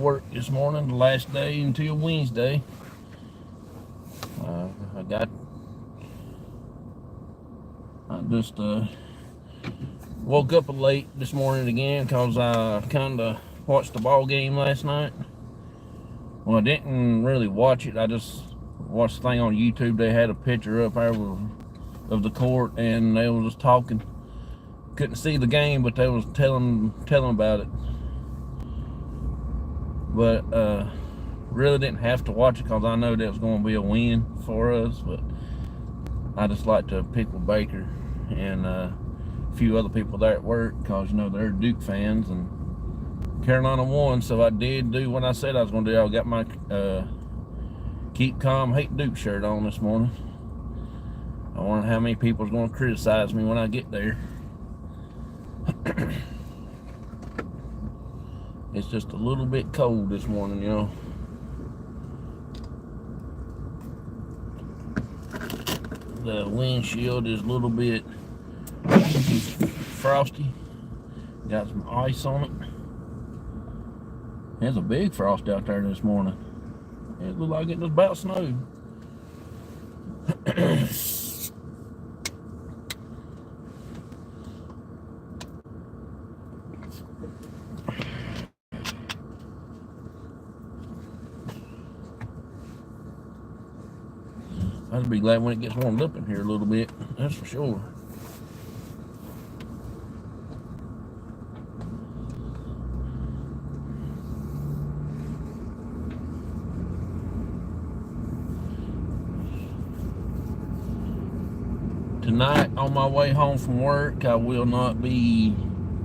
work this morning, the last day until Wednesday. I just woke up late this morning again because I kind of watched the ball game last night. Well, I didn't really watch it. I just watched the thing on YouTube. They had a picture up there of the court, and they were just talking. Couldn't see the game, but they was telling about it. But really didn't have to watch it because I know that was going to be a win for us. But I just like to pick with Baker and a few other people there at work because, you know, they're Duke fans, and Carolina won, so I did do what I said I was going to do. I got my Keep Calm, Hate Duke shirt on this morning. I wonder how many people are going to criticize me when I get there. It's just a little bit cold this morning, you know. The windshield is a little bit frosty. Got some ice on it. There's a big frost out there this morning. It looked like it was about snow. I'd be glad when it gets warmed up in here a little bit, that's for sure. Tonight, on my way home from work, I will not be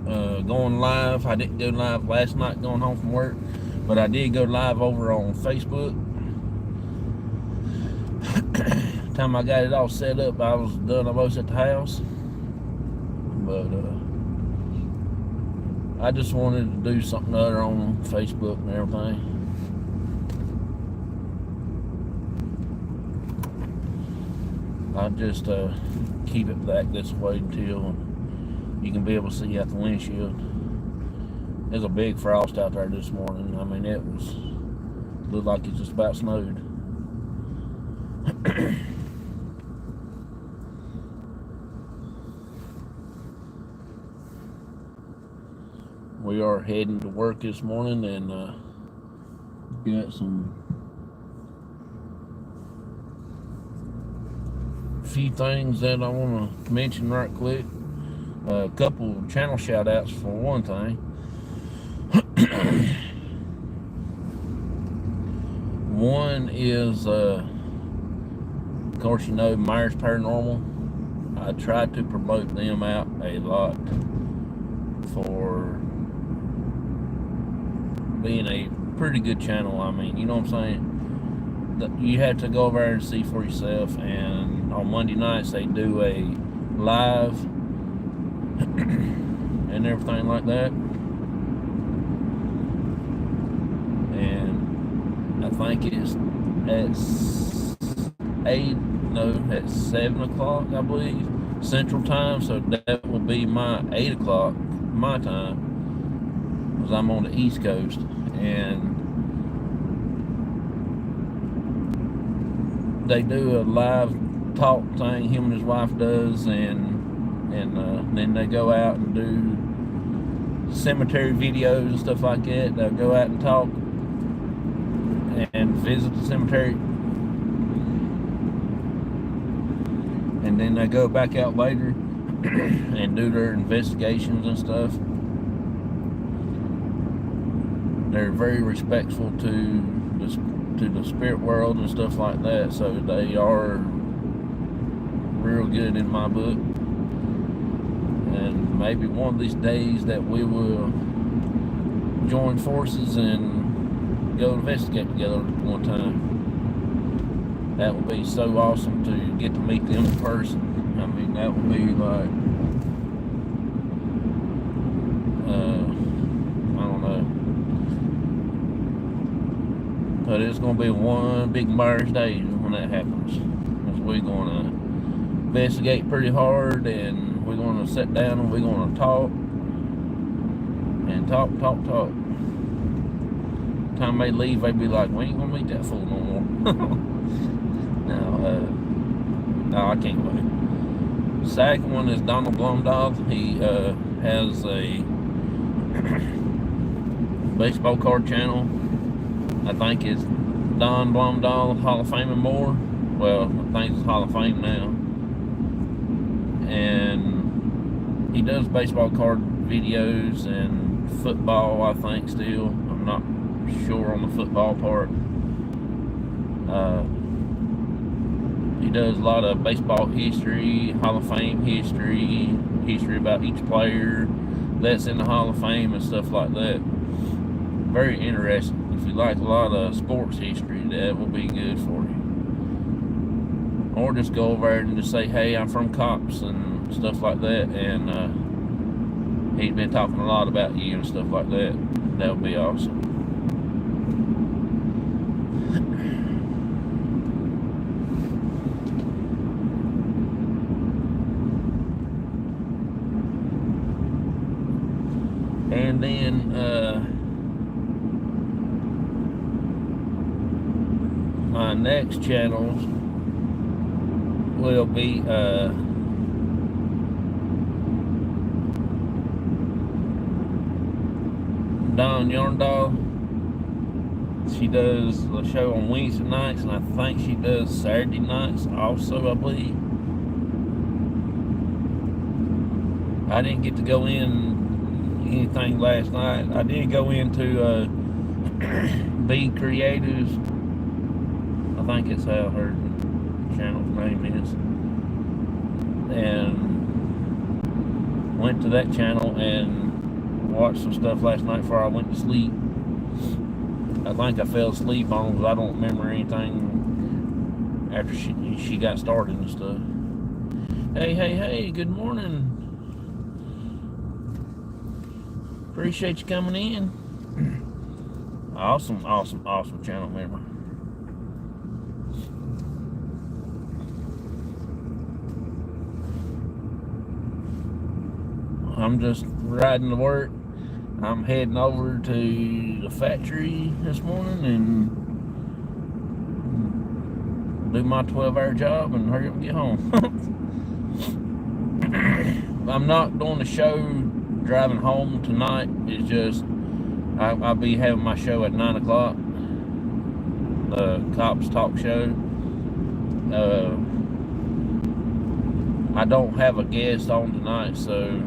going live. I didn't go live last night going home from work, but I did go live over on Facebook. Time I got it all set up, I was done almost at the house. But I just wanted to do something other on Facebook and everything. I just keep it back this way until you can be able to see out the windshield. There's a big frost out there this morning. I mean, it looked like it just about snowed. We are heading to work this morning, and got some few things that I want to mention right quick. A couple channel shout outs for one thing. One is of course, you know, Over Paranormal. I tried to promote them out a lot for being a pretty good channel. I mean, you know what I'm saying? You have to go over there and see for yourself. And on Monday nights they do a live and everything like that. And I think it's at 7 o'clock, I believe, Central Time. So that will be my 8 o'clock my time, because I'm on the East Coast. And they do a live talk thing, him and his wife does, and then they go out and do cemetery videos and stuff like that. They'll go out and talk and visit the cemetery, and then they go back out later and do their investigations and stuff. They're very respectful to the spirit world and stuff like that, so they are real good in my book. And maybe one of these days that we will join forces and go investigate together one time. That would be so awesome to get to meet them in person. I mean, that would be like I don't know. But it's going to be one big Myers Day when that happens. Because we're going to investigate pretty hard, and we're going to sit down and we're going to talk. And talk. time they leave, they be like, we ain't gonna meet that fool no more. No, I can't wait. Second one is Donald Blumdahl. He has a baseball card channel. I think it's Don Blumdahl Hall of Fame and more. Well, I think it's Hall of Fame now. And he does baseball card videos and football, I think, still. I'm not sure on the football part. He does a lot of baseball history, Hall of Fame history about each player that's in the Hall of Fame and stuff like that. Very interesting. If you like a lot of sports history, that will be good for you. Or just go over there and just say, hey, I'm from Cops and stuff like that, and he's been talking a lot about you and stuff like that. That would be awesome. And then my next channels will be Dawn Yarndahl. She does the show on Wednesday nights, and I think she does Saturday nights also, I believe. I didn't get to go in anything last night. I did go into Be Creatives. I think it's how her channel's name is. And went to that channel and watched some stuff last night before I went to sleep. I think I fell asleep on because I don't remember anything after she got started and stuff. Hey, good morning. Appreciate you coming in. Awesome channel member. I'm just riding to work. I'm heading over to the factory this morning and do my 12-hour job and hurry up and get home. I'm not doing the show driving home tonight. It's just I'll be having my show at 9 o'clock, the Cops Talk Show. I don't have a guest on tonight, so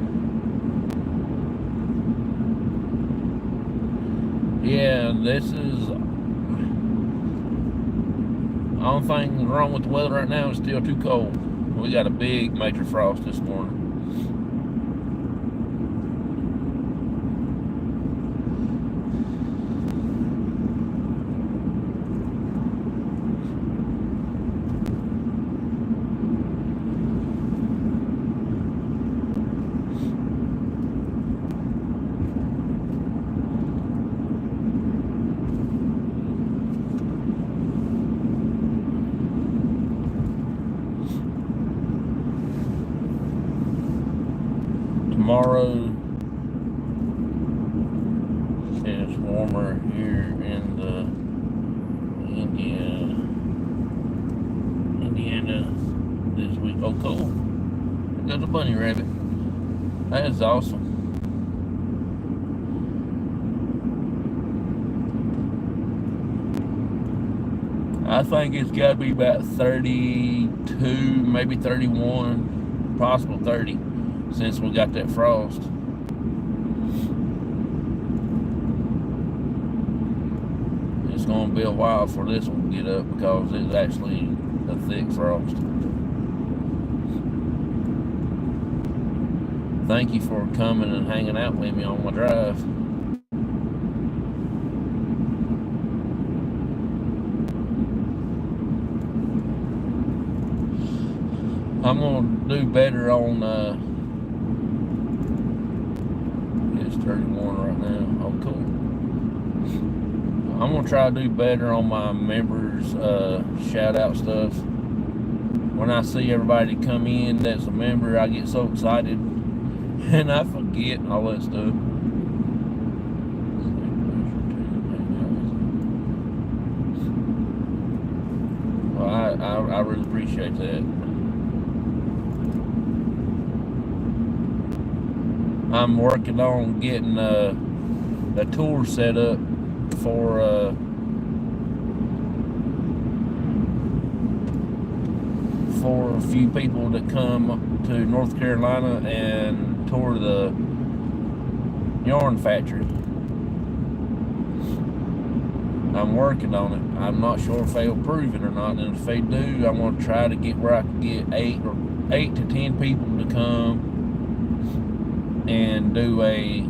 yeah, this is the only thing wrong with the weather right now. It's still too cold. We got a big major frost this morning. Tomorrow it's warmer here in the Indiana this week. Oh, cool. There goes a bunny rabbit. That is awesome. I think it's got to be about 32, maybe 31, possible 30. Since we got that frost. It's going to be a while for this one to get up because it's actually a thick frost. Thank you for coming and hanging out with me on my drive. I'm going to do better on 31 right now. Oh, cool. I'm gonna try to do better on my members shout out stuff. When I see everybody come in that's a member, I get so excited and I forget all that stuff. I really appreciate that. I'm working on getting a tour set up for a few people that come to North Carolina and tour the yarn factory. I'm working on it. I'm not sure if they'll approve it or not, and if they do, I want to try to get where I can get 8 to 10 people to come and do a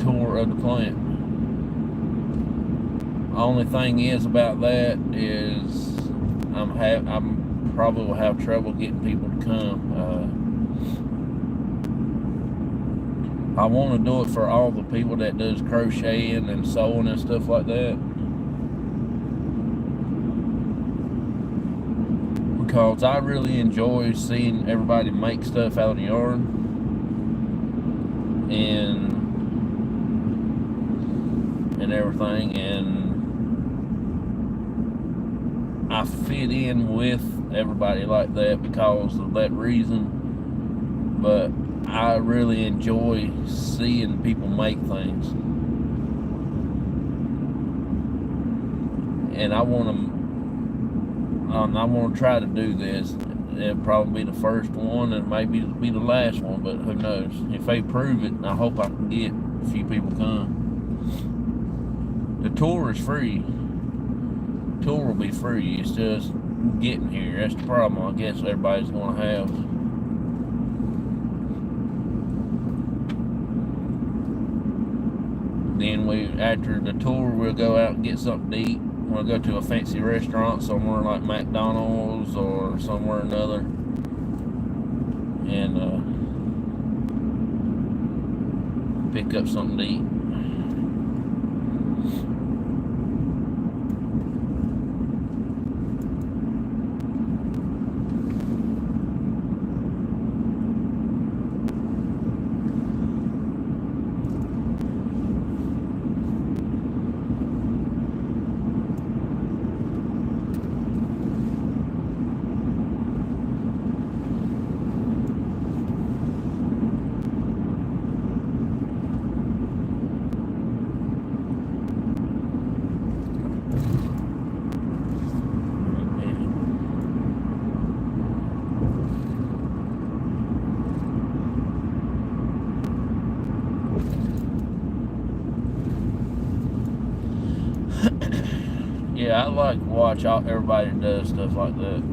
tour of the plant. Only thing is about that is I'm probably will have trouble getting people to come. I want to do it for all the people that does crocheting and sewing and stuff like that, because I really enjoy seeing everybody make stuff out of yarn, and everything, and I fit in with everybody like that because of that reason. But I really enjoy seeing people make things, and I want to try to do this. It'll probably be the first one, and maybe it'll be the last one, but who knows? If they prove it, I hope I can get a few people come. The tour is free. The tour will be free. It's just getting here. That's the problem I guess everybody's going to have. Then after the tour, we'll go out and get something to eat. We'll go to a fancy restaurant somewhere like McDonald's or somewhere or another, and pick up something to eat. Yeah, I like to watch everybody that does stuff like that.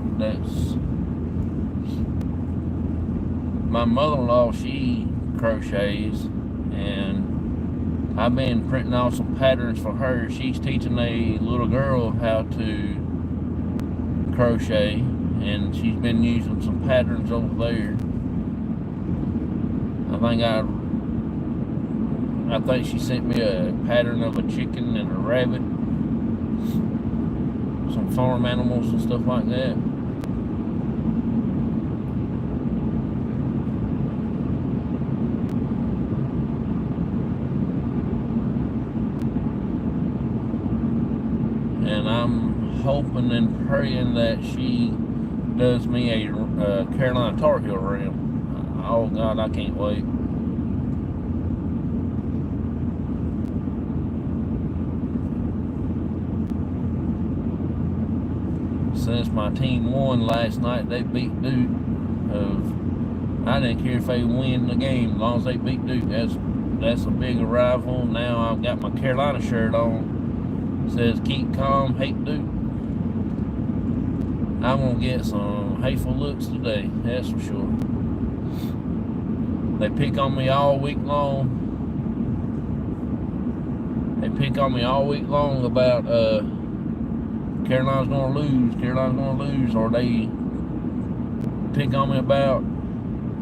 My mother-in-law, she crochets, and I've been printing out some patterns for her. She's teaching a little girl how to crochet, and she's been using some patterns over there. I think she sent me a pattern of a chicken and a rabbit, some farm animals and stuff like that. And I'm hoping and praying that she does me a Carolina Tar Heel rim. Oh God, I can't wait. Since my team won last night, they beat Duke. I didn't care if they win the game, as long as they beat Duke. That's a big arrival. Now I've got my Carolina shirt on. It says keep calm, hate Duke. I'm gonna get some hateful looks today, that's for sure. They pick on me all week long. They pick on me all week long about Carolina's gonna lose, or they pick on me about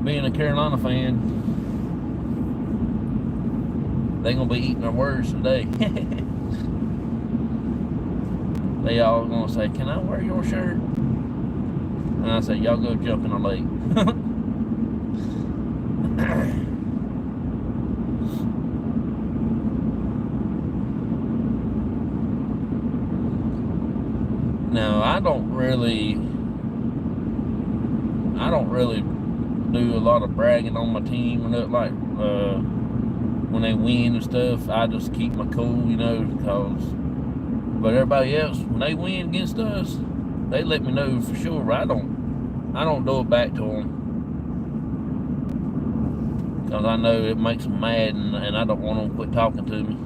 being a Carolina fan. They gonna be eating their words today. They all gonna say, "Can I wear your shirt?" And I say, "Y'all go jump in the lake." Now I don't really do a lot of bragging on my team or nothing like when they win and stuff. I just keep my cool, because but everybody else, when they win against us, they let me know for sure. But I don't do it back to them because I know it makes them mad, and I don't want them to quit talking to me.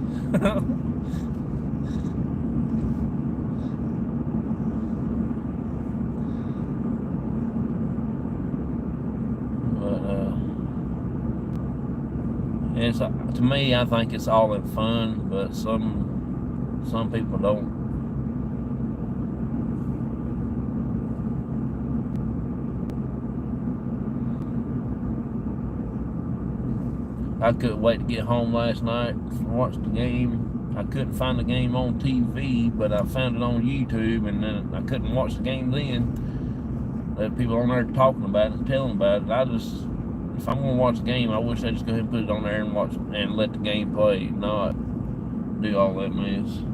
It's, to me, I think it's all in fun, but some people don't. I couldn't wait to get home last night and watch the game. I couldn't find the game on TV, but I found it on YouTube, and then I couldn't watch the game then. There were people on there talking about it and telling about it. If I'm going to watch the game, I wish they'd just go ahead and put it on there and watch and let the game play, not do all that mess.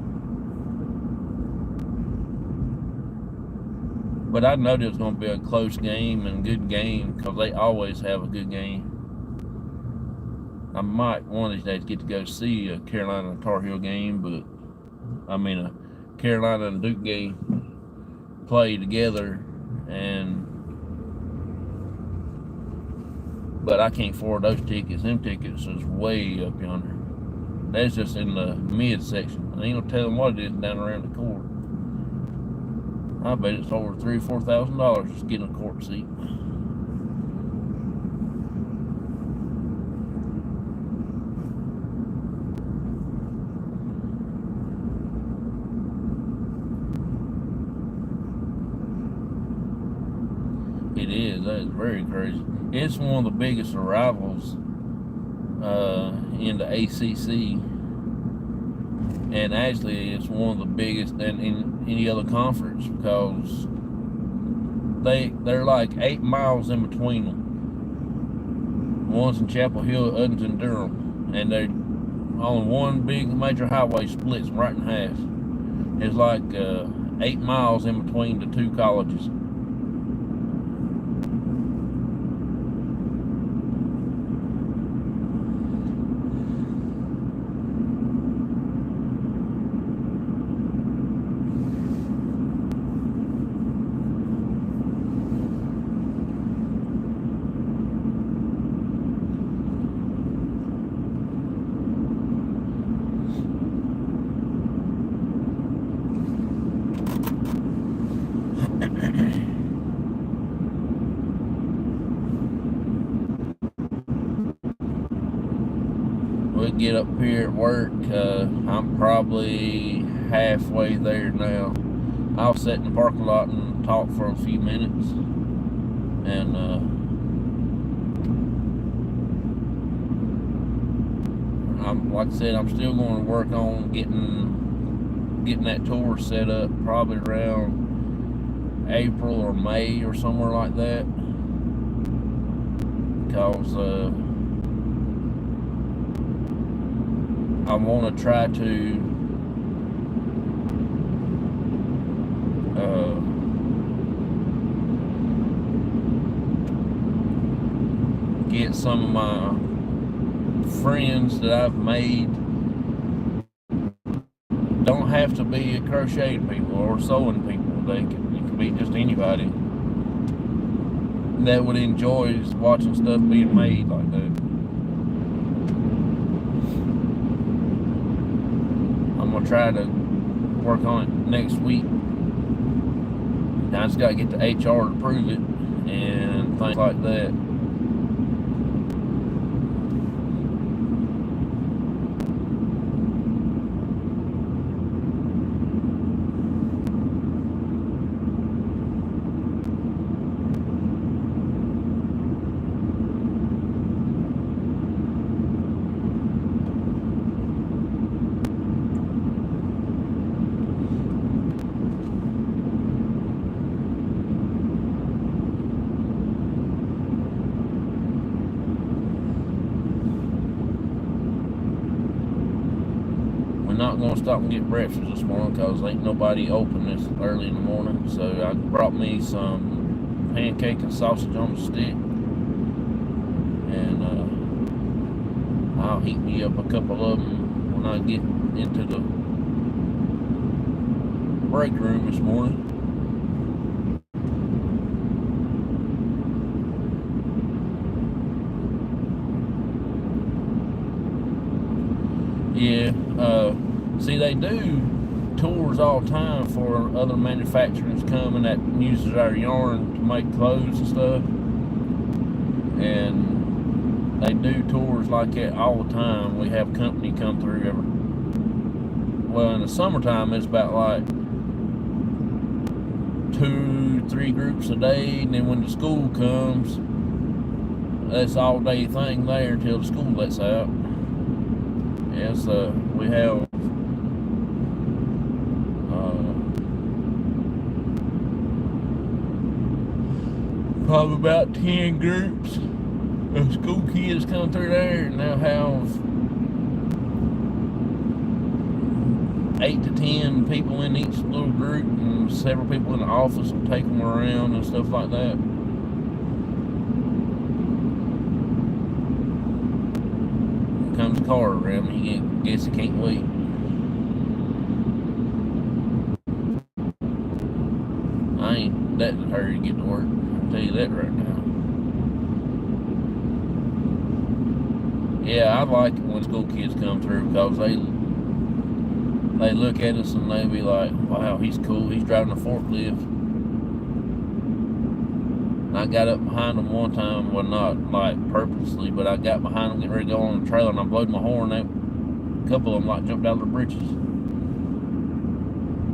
But I know it's going to be a close game and good game because they always have a good game. I might one of these days get to go see a Carolina Tar Heel game, but a Carolina and Duke game play together, but I can't afford those tickets. Them tickets is way up yonder. That's just in the mid section. I ain't gonna tell them what it is down around the court. I bet it's over $3,000 or $4,000 just getting a court seat. It is. That is very crazy. It's one of the biggest arrivals in the ACC, and actually it's one of the biggest in any other conference because they're like 8 miles in between them. One's in Chapel Hill, others in Durham, and they're on one big major highway splits them right in half. It's like 8 miles in between the two colleges. We get up here at work. I'm probably halfway there now. I'll sit in the parking lot and talk for a few minutes, and like I said, I'm still going to work on getting that tour set up, probably around April or May or somewhere like that, because I want to try to get some of my friends that I've made. Don't have to be crocheting people or sewing people. It can be just anybody that would enjoy watching stuff being made like that. I'm gonna try to work on it next week. I just gotta get the HR to approve it and things like that. not going to stop and get breakfast this morning because ain't nobody open this early in the morning. So I brought me some pancake and sausage on the stick. And I'll heat me up a couple of them when I get into the break room this morning. Yeah, see, they do tours all the time for other manufacturers coming that uses our yarn to make clothes and stuff. And they do tours like that all the time. We have company come through well, in the summertime, it's about like 2-3 groups a day. And then when the school comes, that's all day thing there until the school lets out. Yes, we have probably about 10 groups of school kids come through there, and they'll have 8 to 10 people in each little group, and several people in the office will take them around and stuff like that. Comes a car around, he guess he can't wait. I ain't that in a hurry to get to work, I'll tell you that right now. Yeah, I like it when school kids come through because they look at us and they be like, wow, he's cool, he's driving a forklift. I got up behind them one time, well, not like purposely, but I got behind them getting ready to go on the trailer, and I blowed my horn. A couple of them like jumped out of their britches.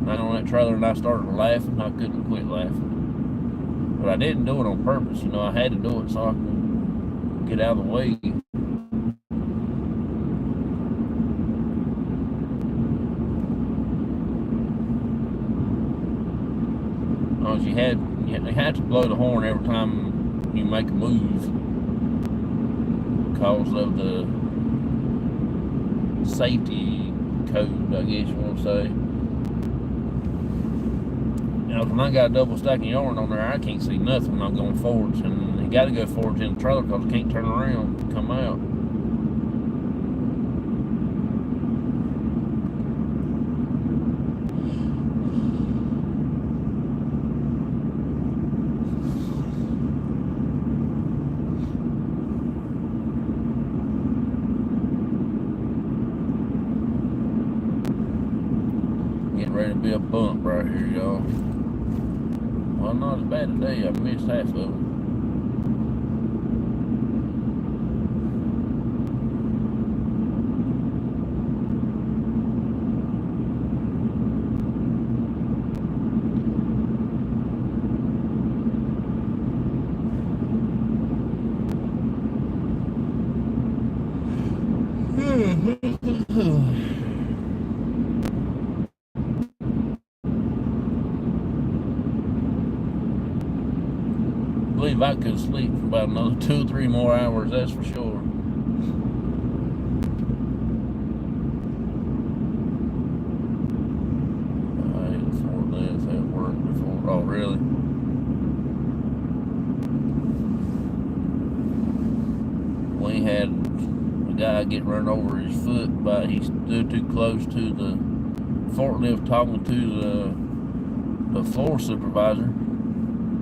I got on that trailer and I started laughing. I couldn't quit laughing. But I didn't do it on purpose, you know, I had to do it so I could get out of the way. They had to blow the horn every time you make a move because of the safety code, I guess you want to say. You know, when I got a double stack of yarn on there, I can't see nothing when I'm going forwards, and you got to go forwards in the trailer because I can't turn around and come out. Ready to be a bump right here, y'all. Well, not as bad today. I missed half of it. I believe I could sleep for about another 2 or 3 more hours, that's for sure. I had 4 days at work before. Oh, really? We had a guy get run over his foot by he stood too close to the forklift talking to the floor supervisor.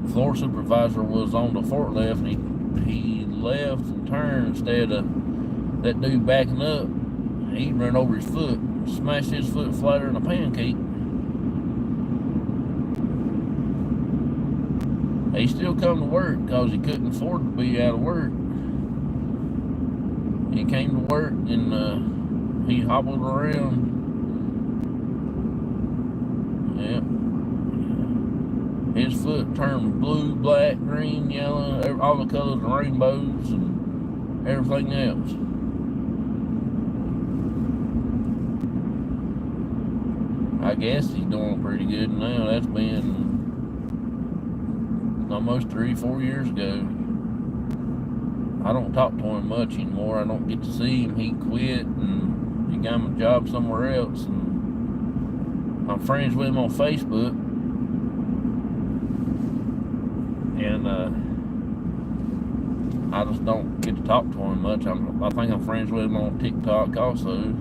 The floor supervisor was on the forklift, and he left and turned instead of that dude backing up. He ran over his foot, smashed his foot flatter than a pancake. He still come to work because he couldn't afford to be out of work. He came to work and he hobbled around. Yeah. His foot turned blue, black, green, yellow, all the colors of rainbows and everything else. I guess he's doing pretty good now. That's been almost 3-4 years ago. I don't talk to him much anymore. I don't get to see him. He quit and he got him a job somewhere else. And I'm friends with him on Facebook, and I just don't get to talk to him much. I think I'm friends with him on TikTok also.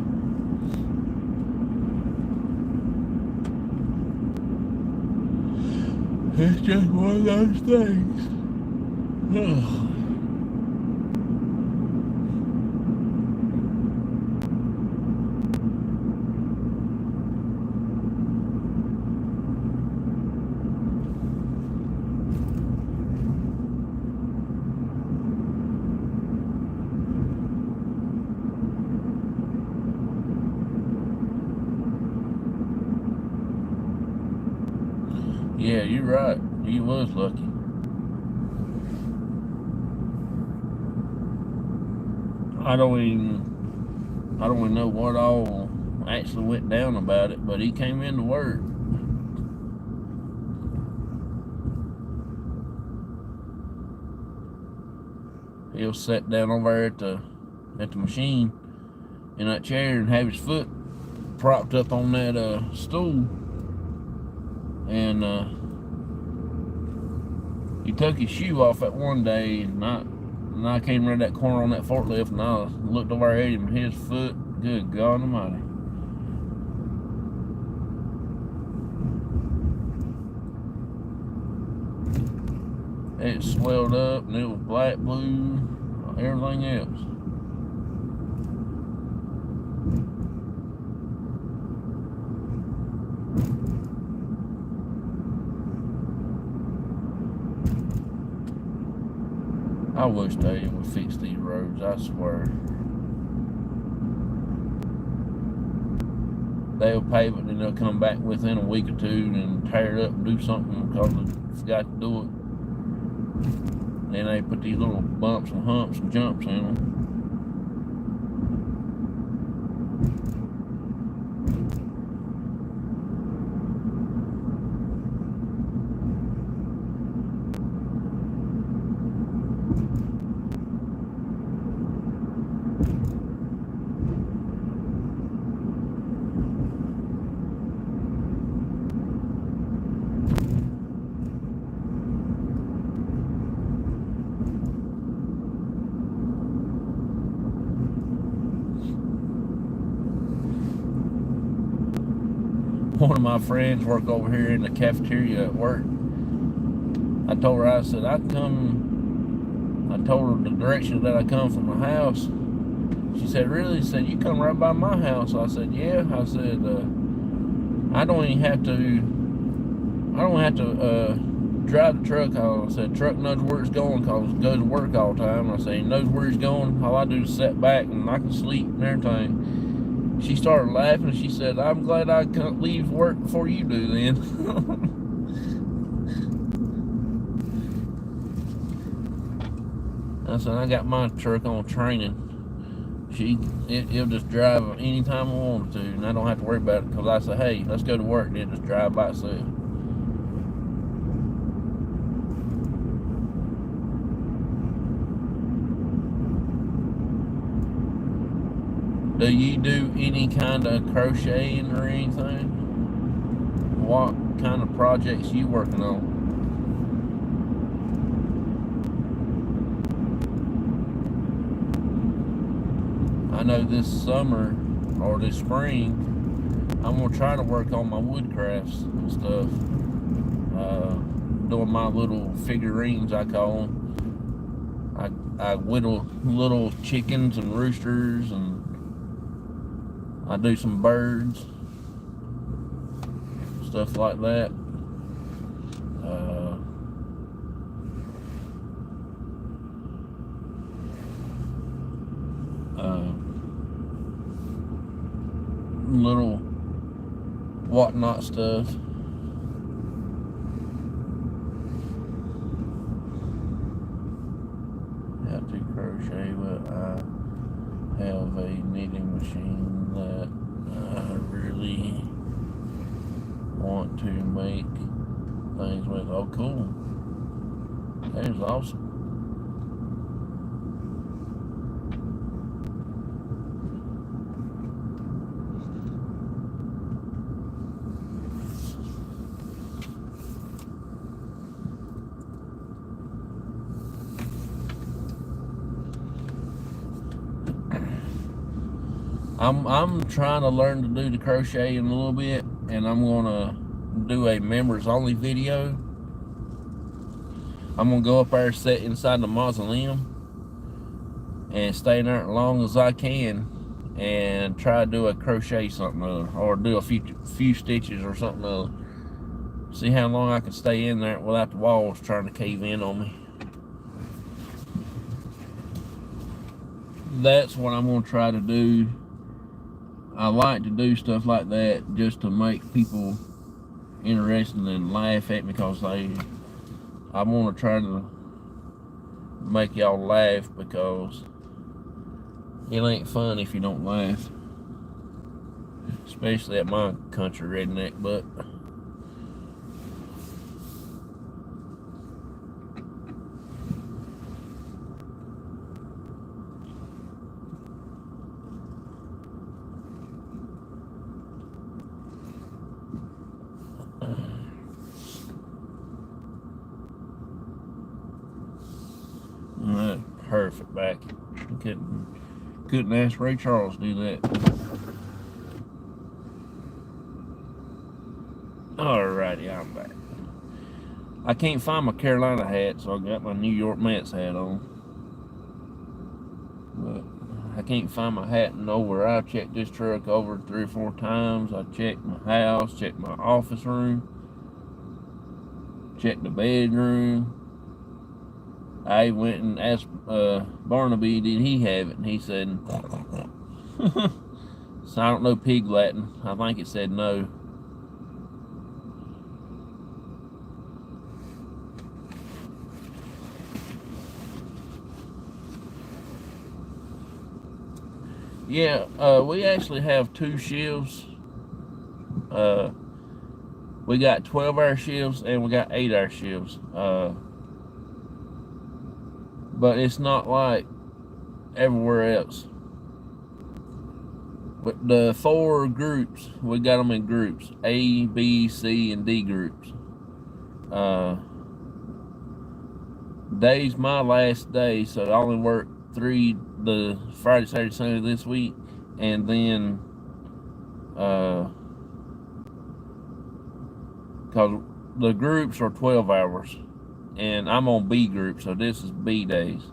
It's just one of those things. Yeah, you're right. You was lucky. I don't even know what all actually went down about it, but he came into work. He was sat down over there at the machine in that chair and have his foot propped up on that stool, and he took his shoe off that one day, and I came around that corner on that forklift, and I looked over at him, and his foot, good God Almighty. It swelled up, and it was black, blue, everything else. I wish they would fix these roads, I swear. They'll pave it, and they'll come back within a week or two and tear it up and do something because they forgot to do it. Then they put these little bumps and humps and jumps in them. One of my friends work over here in the cafeteria at work. I told her, I said, I told her the direction that I come from the house. She said, really? She said, you come right by my house. I said, yeah. I said, I don't have to drive the truck. I said, truck knows where it's going because it goes to work all the time. I said, he knows where he's going. All I do is sit back and I can sleep and everything. She started laughing. She said, I'm glad I can't leave work before you do then. I said, I got my truck on training. It'll just drive anytime I want it to, and I don't have to worry about it because I say, hey, let's go to work, and it'll just drive by itself. Do you do any kind of crocheting or anything? What kind of projects you working on? I know this summer or this spring, I'm gonna try to work on my wood crafts and stuff. Doing my little figurines, I call them. I whittle little chickens and roosters, and I do some birds, stuff like that. Little whatnot stuff. Have to crochet, but I have a knitting machine that I really want to make things with. Oh, cool. That is awesome. I'm trying to learn to do the crocheting a little bit, and I'm gonna do a members only video. I'm gonna go up there, sit inside the mausoleum, and stay there as long as I can, and try to do a crochet something or do a few stitches or something other. See how long I can stay in there without the walls trying to cave in on me. That's what I'm gonna try to do. I like to do stuff like that just to make people interested and laugh at me, because I want to try to make y'all laugh, because it ain't fun if you don't laugh, especially at my country redneck butt. Perfect back. Couldn't ask Ray Charles to do that. Alrighty, I'm back. I can't find my Carolina hat, so I got my New York Mets hat on. But I can't find my hat nowhere. I checked this truck over 3 or 4 times. I checked my house, checked my office room, checked the bedroom. I went and asked Barnaby, did he have it? And he said, so I don't know pig Latin. I think it said no. Yeah, we actually have 2 shifts. We got 12-hour shifts and we got 8-hour shifts. But it's not like everywhere else. But the 4 groups, we got them in groups: A, B, C, and D groups. Today's my last day, so I only work 3 the Friday, Saturday, Sunday this week, and then because the groups are 12 hours, and I'm on B group, so this is B days.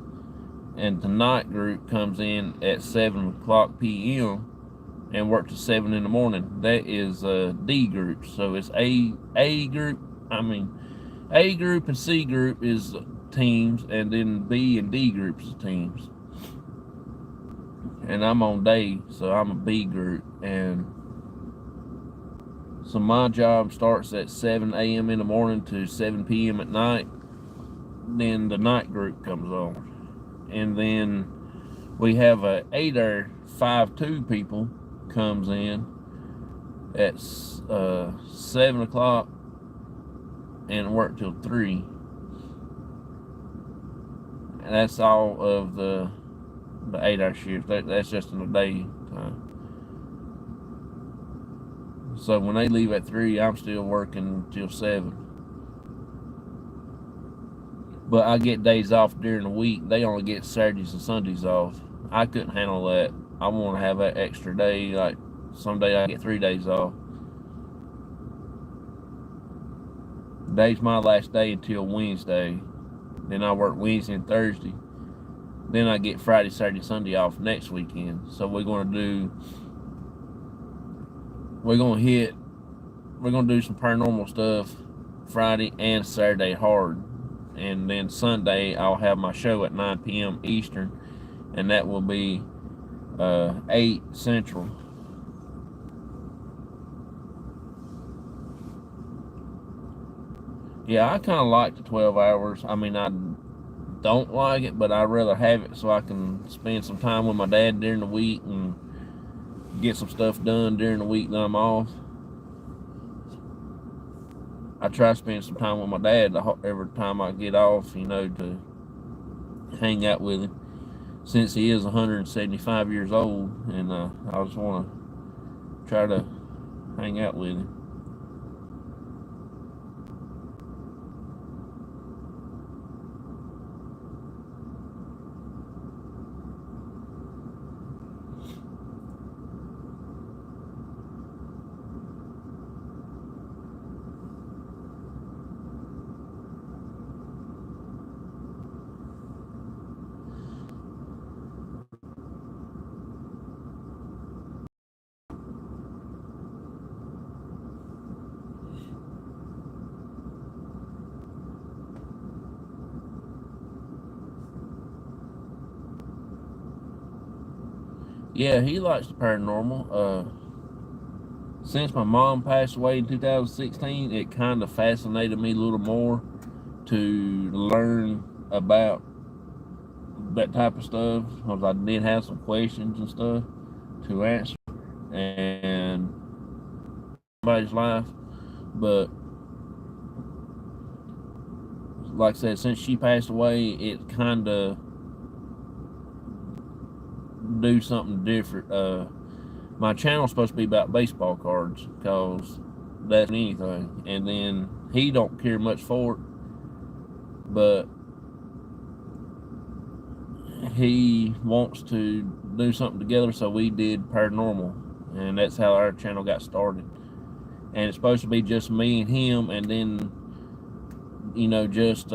And the night group comes in at 7 o'clock p.m. and works to 7 in the morning. That is D group. So it's A group. A group and C group is teams, and then B and D groups is teams. And I'm on day, so I'm a B group. And so my job starts at 7 a.m. in the morning to 7 p.m. at night. Then the night group comes on. And then we have a 8-hour 5-2 people comes in at 7 o'clock and work till 3. And that's all of the 8-hour shift. That's just in the day time. So when they leave at 3, I'm still working till 7. But I get days off during the week. They only get Saturdays and Sundays off. I couldn't handle that. I want to have that extra day. Like someday I get 3 days off. Today's my last day until Wednesday. Then I work Wednesday and Thursday. Then I get Friday, Saturday, Sunday off next weekend. So we're gonna do some paranormal stuff Friday and Saturday hard. And then Sunday I'll have my show at 9 p.m. Eastern, and that will be 8 Central. Yeah, I kind of like the 12 hours. I mean, I don't like it, but I'd rather have it so I can spend some time with my dad during the week and get some stuff done during the week that I'm off. I try to spend some time with my dad every time I get off, to hang out with him, since he is 175 years old, and I just want to try to hang out with him. Yeah, he likes the paranormal. Since my mom passed away in 2016, it kind of fascinated me a little more to learn about that type of stuff, because I did have some questions and stuff to answer and somebody's life. But like I said, since she passed away, it kind of do something different. My channel's supposed to be about baseball cards, because that's anything. And then he don't care much for it, but he wants to do something together, so we did paranormal, and that's how our channel got started. And it's supposed to be just me and him, and then just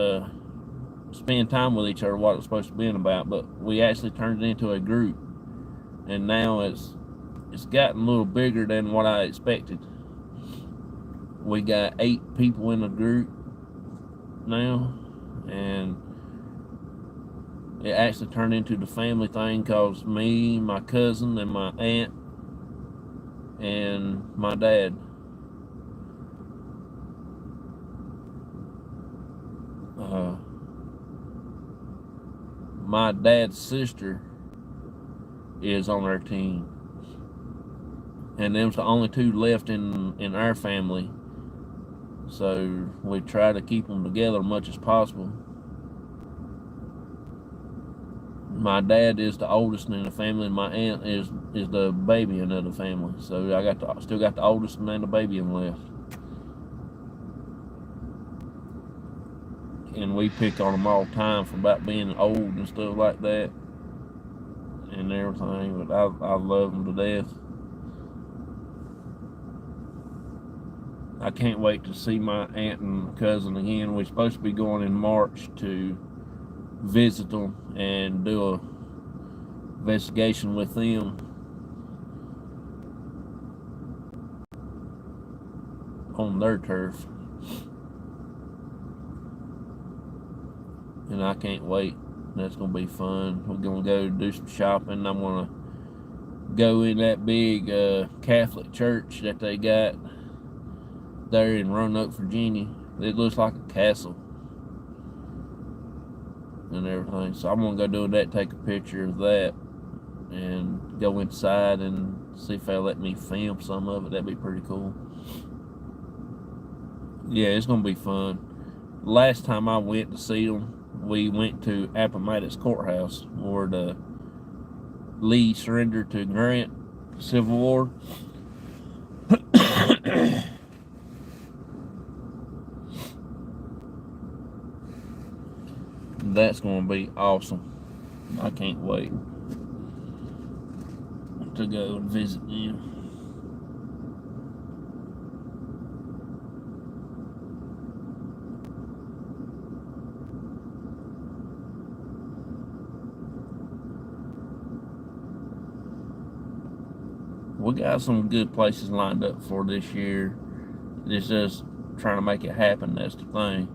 spend time with each other, what it's supposed to be about. But we actually turned it into a group, and now it's gotten a little bigger than what I expected. We got 8 people in the group now, and it actually turned into the family thing, because me, my cousin, and my aunt, and my dad. My dad's sister is on our team, and them's the only 2 left in our family, so we try to keep them together as much as possible. My dad is the oldest in the family, and my aunt is the baby in the family, so I still got the oldest and the baby in left. And we pick on them all the time for about being old and stuff like that and everything, but I love them to death. I can't wait to see my aunt and cousin again. We're supposed to be going in March to visit them and do a investigation with them on their turf. And I can't wait. That's going to be fun. We're going to go do some shopping. I'm going to go in that big Catholic church that they got there in Roanoke, Virginia. It looks like a castle and everything. So I'm going to go do that, take a picture of that, and go inside and see if they'll let me film some of it. That'd be pretty cool. Yeah, it's going to be fun. Last time I went to see them, we went to Appomattox Courthouse, where the Lee surrendered to Grant, Civil War. That's going to be awesome. I can't wait to go and visit them. We got some good places lined up for this year. It's just trying to make it happen. That's the thing.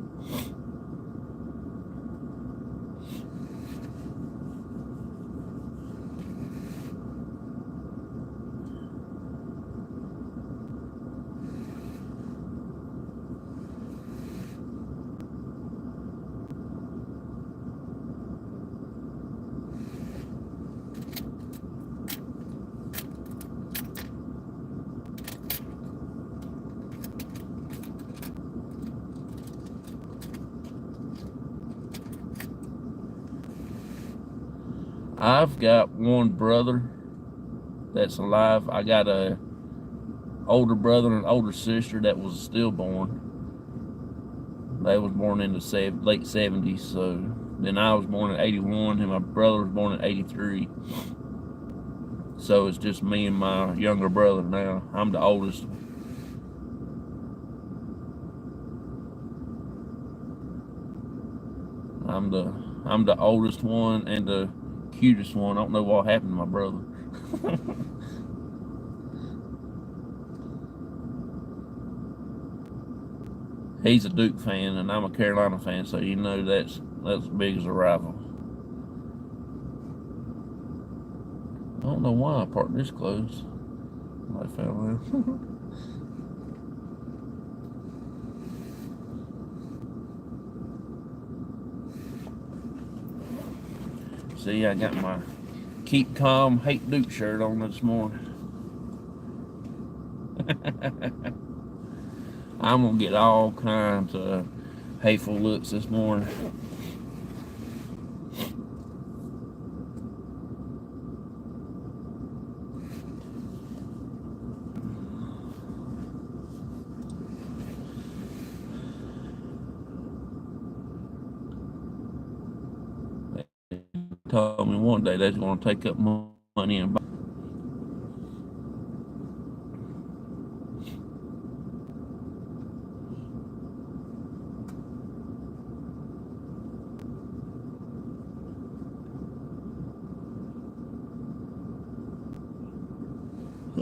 I've got one brother that's alive. I got a older brother and an older sister that was stillborn. They was born in the late 70s. So then I was born in 81, and my brother was born in 83. So it's just me and my younger brother now. I'm the oldest. I'm the oldest one and the cutest one. I don't know what happened to my brother. He's a Duke fan, and I'm a Carolina fan, so that's big as a rival. don't know why I parked this close. I fell out. See, I got my Keep Calm, Hate Duke shirt on this morning. I'm gonna get all kinds of hateful looks this morning. They told me one day they're gonna take up money and buy.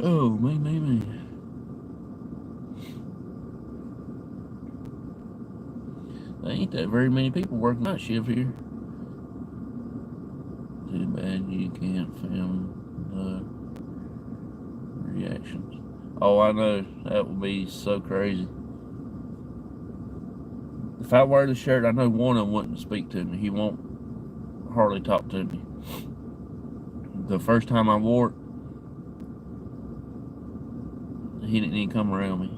Oh, me. There ain't that very many people working night shift here. Too bad you can't film the reactions. Oh, I know. That would be so crazy. If I wear the shirt, I know one of them wouldn't speak to me. He won't hardly talk to me. The first time I wore it, he didn't even come around me.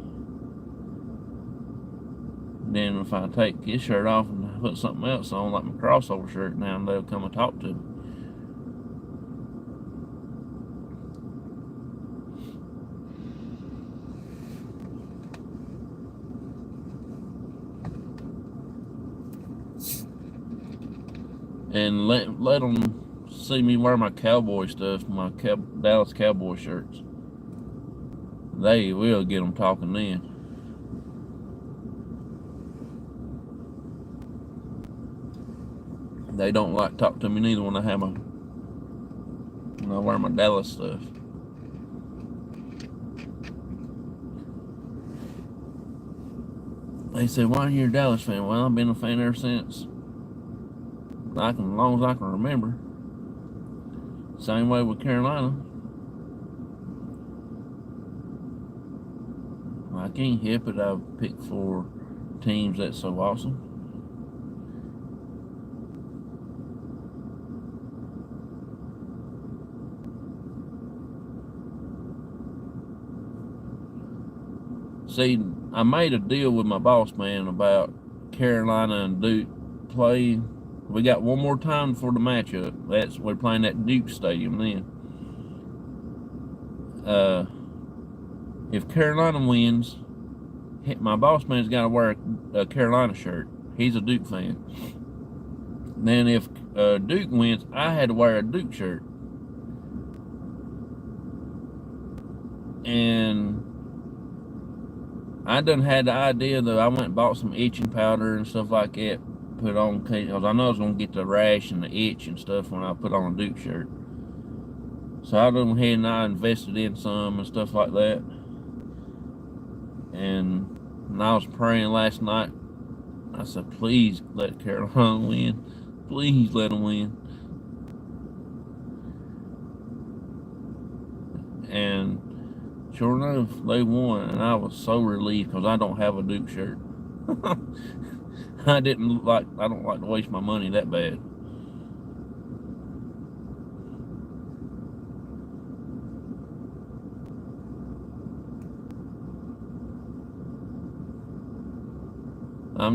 Then if I take his shirt off and put something else on, like my crossover shirt, now they'll come and talk to me. And let them see me wear my cowboy stuff, my Dallas Cowboy shirts. They will get them talking then. They don't like to talk to me neither when I wear my Dallas stuff. They say, why are you a Dallas fan? Well, I've been a fan ever since as long as I can remember. Same way with Carolina. I can't help it. I've picked for teams that's so awesome. See, I made a deal with my boss man about Carolina and Duke playing. We got one more time for the matchup. We're playing at Duke Stadium then. If Carolina wins, my boss man's got to wear a Carolina shirt. He's a Duke fan. Then if Duke wins, I had to wear a Duke shirt. And I done had the idea that I went and bought some itching powder and stuff like that, put on, because I know I was going to get the rash and the itch and stuff when I put on a Duke shirt. So I went ahead and I invested in some and stuff like that. And I was praying last night. I said, please let Carolina win. Please let them win. And sure enough, they won, and I was so relieved because I don't have a Duke shirt. I don't like to waste my money that bad. I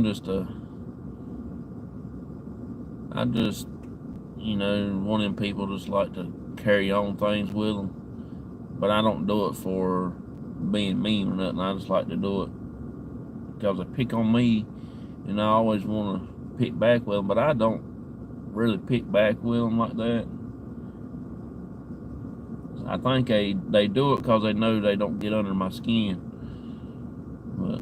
just, one of them people just like to carry on things with them. But I don't do it for being mean or nothing. I just like to do it because they pick on me, and I always want to pick back with them, but I don't really pick back with them like that. I think they do it because they know they don't get under my skin. But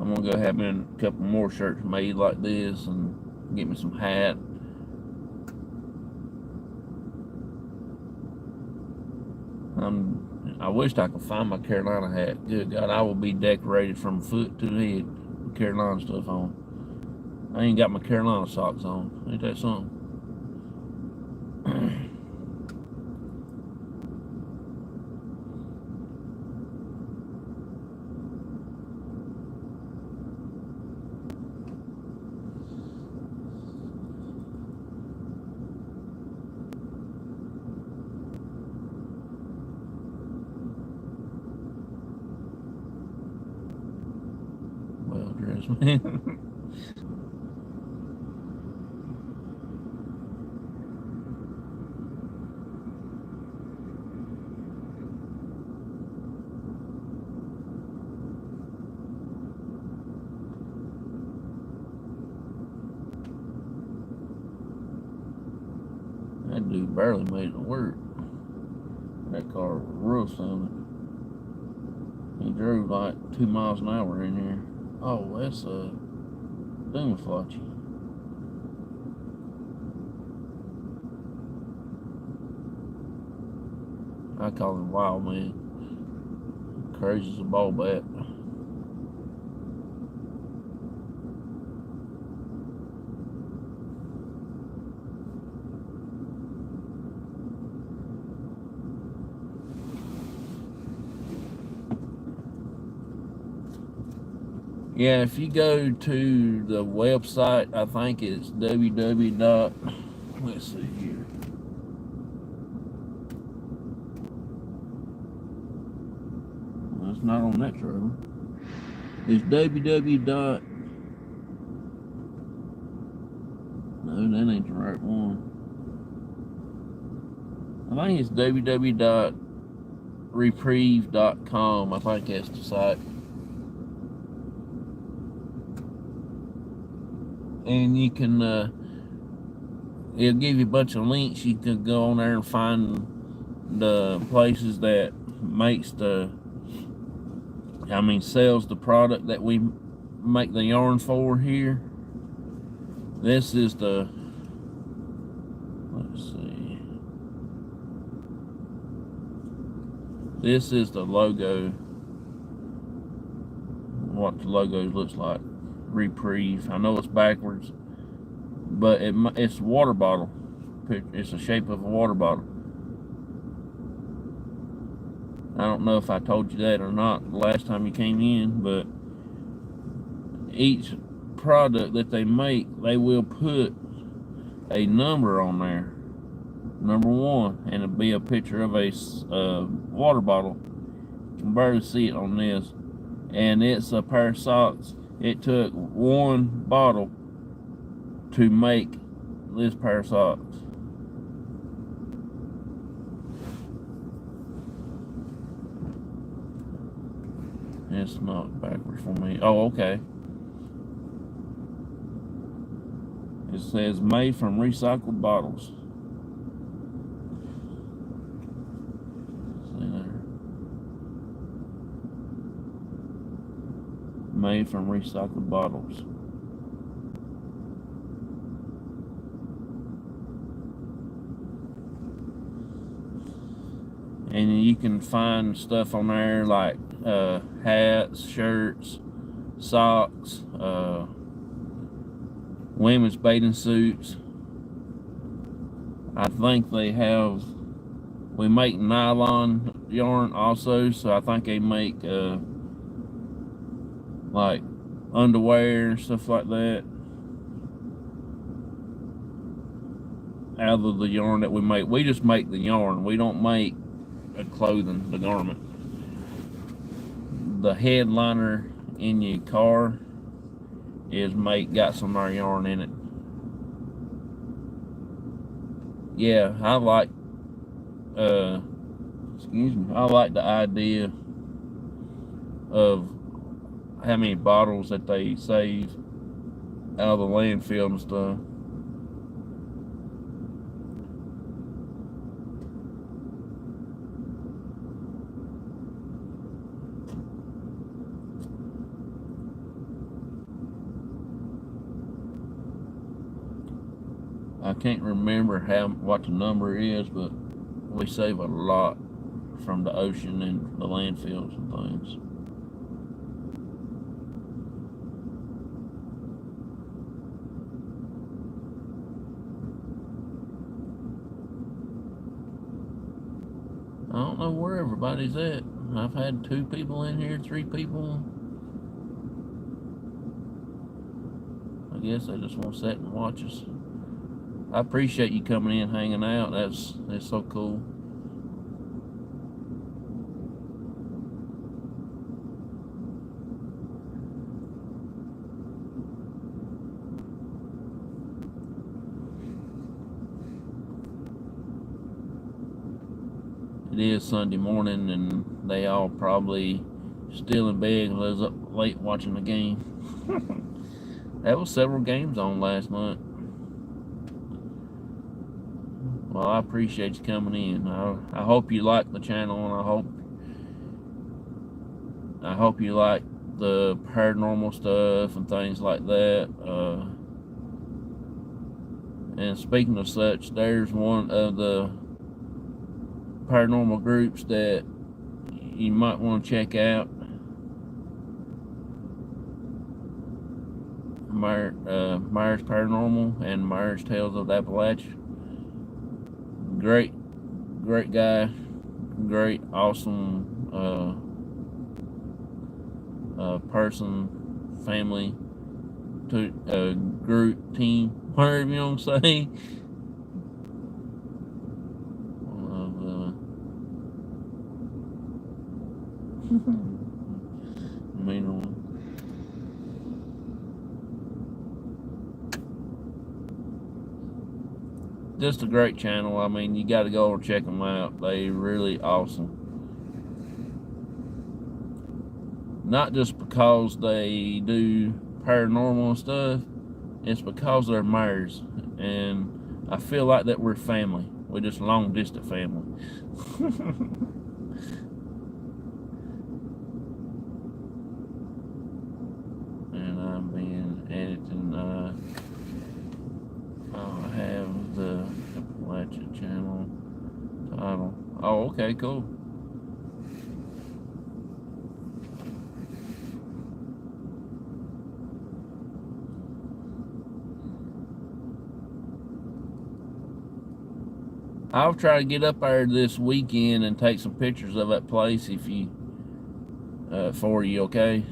I'm gonna go have me a couple more shirts made like this and get me some hat. I wished I could find my Carolina hat. Good God, I will be decorated from foot to head with Carolina stuff on. I ain't got my Carolina socks on. Ain't that something? Well dressed man. That dude barely made it to work. That car was rough sounding. He drove like 2 miles an hour in here. Oh, that's a Doomflotchy. I call him Wild Man. Crazy as a ball bat. Yeah, if you go to the website, I think it's www. Let's see here. Well, it's not on that trailer. It's www. No, that ain't the right one. I think it's www.reprieve.com. I think that's the site. And you can, it'll give you a bunch of links. You can go on there and find the places that sells the product that we make the yarn for here. This is the, let's see. This is the logo. What the logo looks like. Reprieve. I know it's backwards, but it's a water bottle. It's the shape of a water bottle. I don't know if I told you that or not the last time you came in, but each product that they make, they will put a number on there, number 1, and it'll be a picture of a water bottle. You can barely see it on this, and it's a pair of socks. It took 1 bottle to make this pair of socks. It's not backwards for me. Oh, okay. It says made from recycled bottles. See there. Made from recycled bottles. And you can find stuff on there like hats, shirts, socks, women's bathing suits. I think they have, we make nylon yarn also, so I think they make like underwear and stuff like that out of the yarn that we make. We just make the yarn. We don't make clothing, the garment. The headliner in your car is got some of our yarn in it. Yeah, I like I like the idea of how many bottles that they save out of the landfill and stuff. I can't remember what the number is, but we save a lot from the ocean and the landfills and things. I don't know where everybody's at. I've had 2 people in here, 3 people. I guess they just want to sit and watch us. I appreciate you coming in, hanging out. That's so cool. It is Sunday morning, and they all probably still in bed because I was up late watching the game. That was several games on last night. Well, I appreciate you coming in. I hope you like the channel, and I hope you like the paranormal stuff and things like that. And speaking of such, there's one of the paranormal groups that you might want to check out. Myers Paranormal and Myers Tales of Appalachia. Great guy, great, awesome person, family, group, team, whatever you want to say. Meaner one. Just a great channel. I mean, you got to go and check them out. They really awesome. Not just because they do paranormal stuff, it's because they're Myers, and I feel like that we're family. We're just long distance family. And I'm being editing. I'll have the Appalachia channel title. Oh, okay, cool. I'll try to get up there this weekend and take some pictures of that place if you, for you, okay?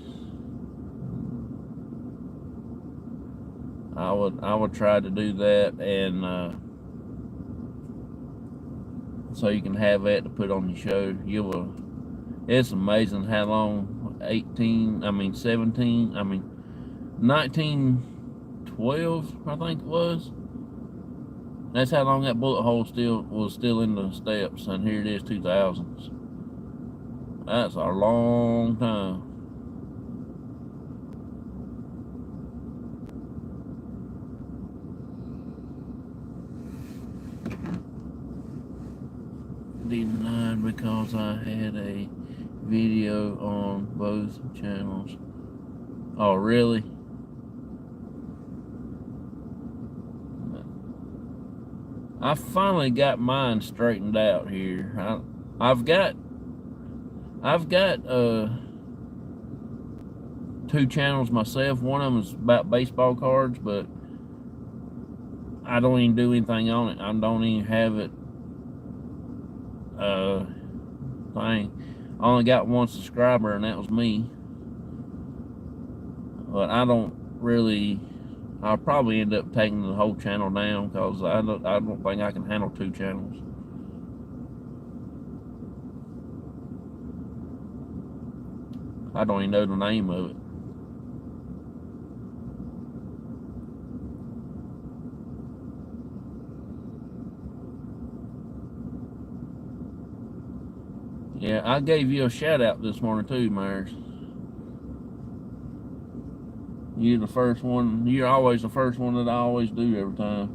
I would try to do that, and so you can have that to put on your show. It's amazing how long 1912, I think it was. That's how long that bullet hole was still in the steps, and here it is, 2000s. That's a long time. Denied because I had a video on both channels. Oh, really? I finally got mine straightened out here. I've got 2 channels myself. One of them is about baseball cards, but I don't even do anything on it. I don't even have it thing. I only got 1 subscriber, and that was me. But I don't really. I'll probably end up taking the whole channel down because I don't think I can handle 2 channels. I don't even know the name of it. Yeah, I gave you a shout out this morning too, Myers. You're the first one. You're always the first one that I always do every time.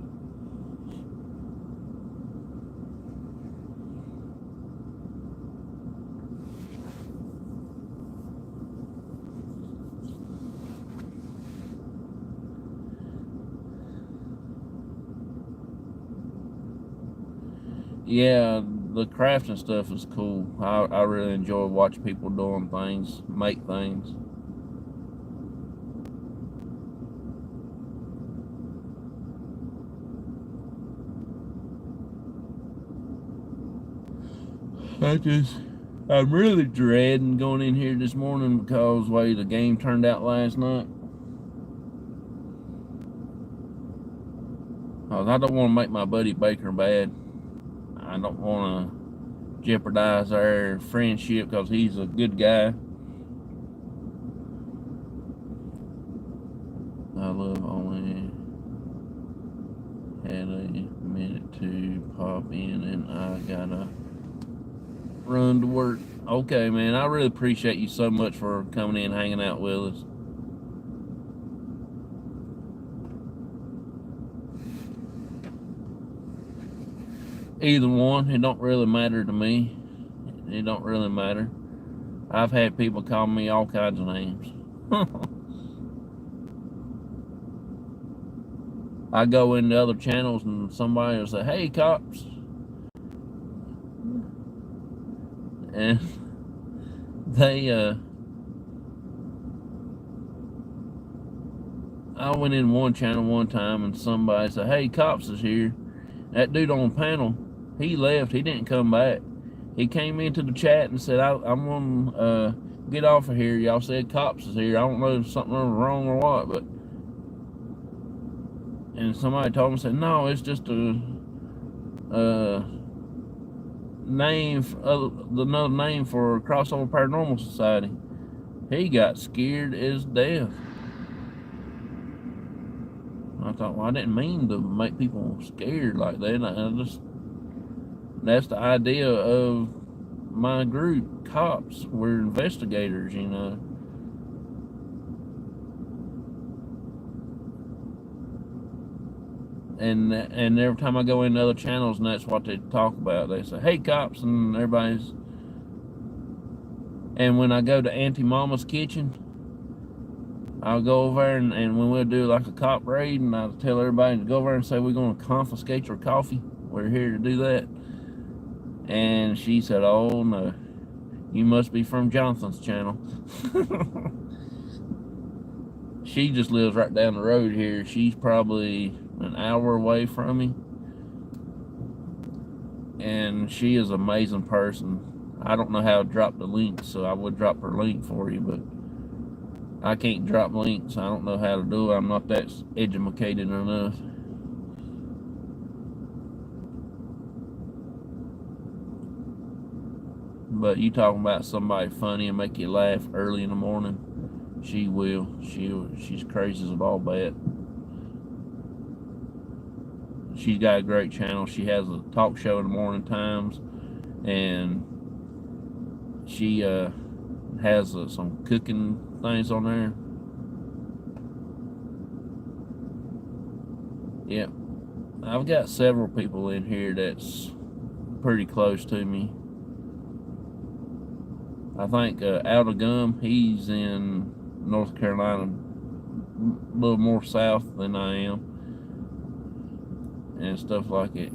Yeah, the crafting stuff is cool. I really enjoy watching people doing things, make things. I'm really dreading going in here this morning because the way the game turned out last night. I don't want to make my buddy Baker bad. I don't want to jeopardize our friendship because he's a good guy. I love only had a minute to pop in and I gotta run to work. Okay, man, I really appreciate you so much for coming in and hanging out with us. Either one, it don't really matter to me. It don't really matter. I've had people call me all kinds of names. I go into other channels and somebody will say, "Hey, cops." And they, I went in one channel one time and somebody said, "Hey, cops is here." That dude on the panel, he left. He didn't come back. He came into the chat and said, I'm going to get off of here. Y'all said cops is here. I don't know if something was wrong or what, but... And somebody told him, said, no, it's just a name, another name for Over Paranormal Society. He got scared as death. I thought, well, I didn't mean to make people scared like that. That's the idea of my group, cops. We're investigators, you know. And every time I go into other channels and that's what they talk about, they say, "Hey, cops," and everybody's... And when I go to Auntie Mama's kitchen, I'll go over there and when we'll do like a cop raid, and I'll tell everybody to go over and say, "We're going to confiscate your coffee. We're here to do that." And she said, "Oh no, you must be from Jonathan's channel." She just lives right down the road here. She's probably an hour away from me. And she is an amazing person. I don't know how to drop the link, so I would drop her link for you, but I can't drop links. I don't know how to do it. I'm not that educated enough. But you talking about somebody funny and make you laugh early in the morning, she will. She's crazy as a ball bat. She's got a great channel. She has a talk show in the morning times, and she has some cooking things on there. Yep. I've got several people in here that's pretty close to me. I think Alda Gum, he's in North Carolina, a little more south than I am, and stuff like it.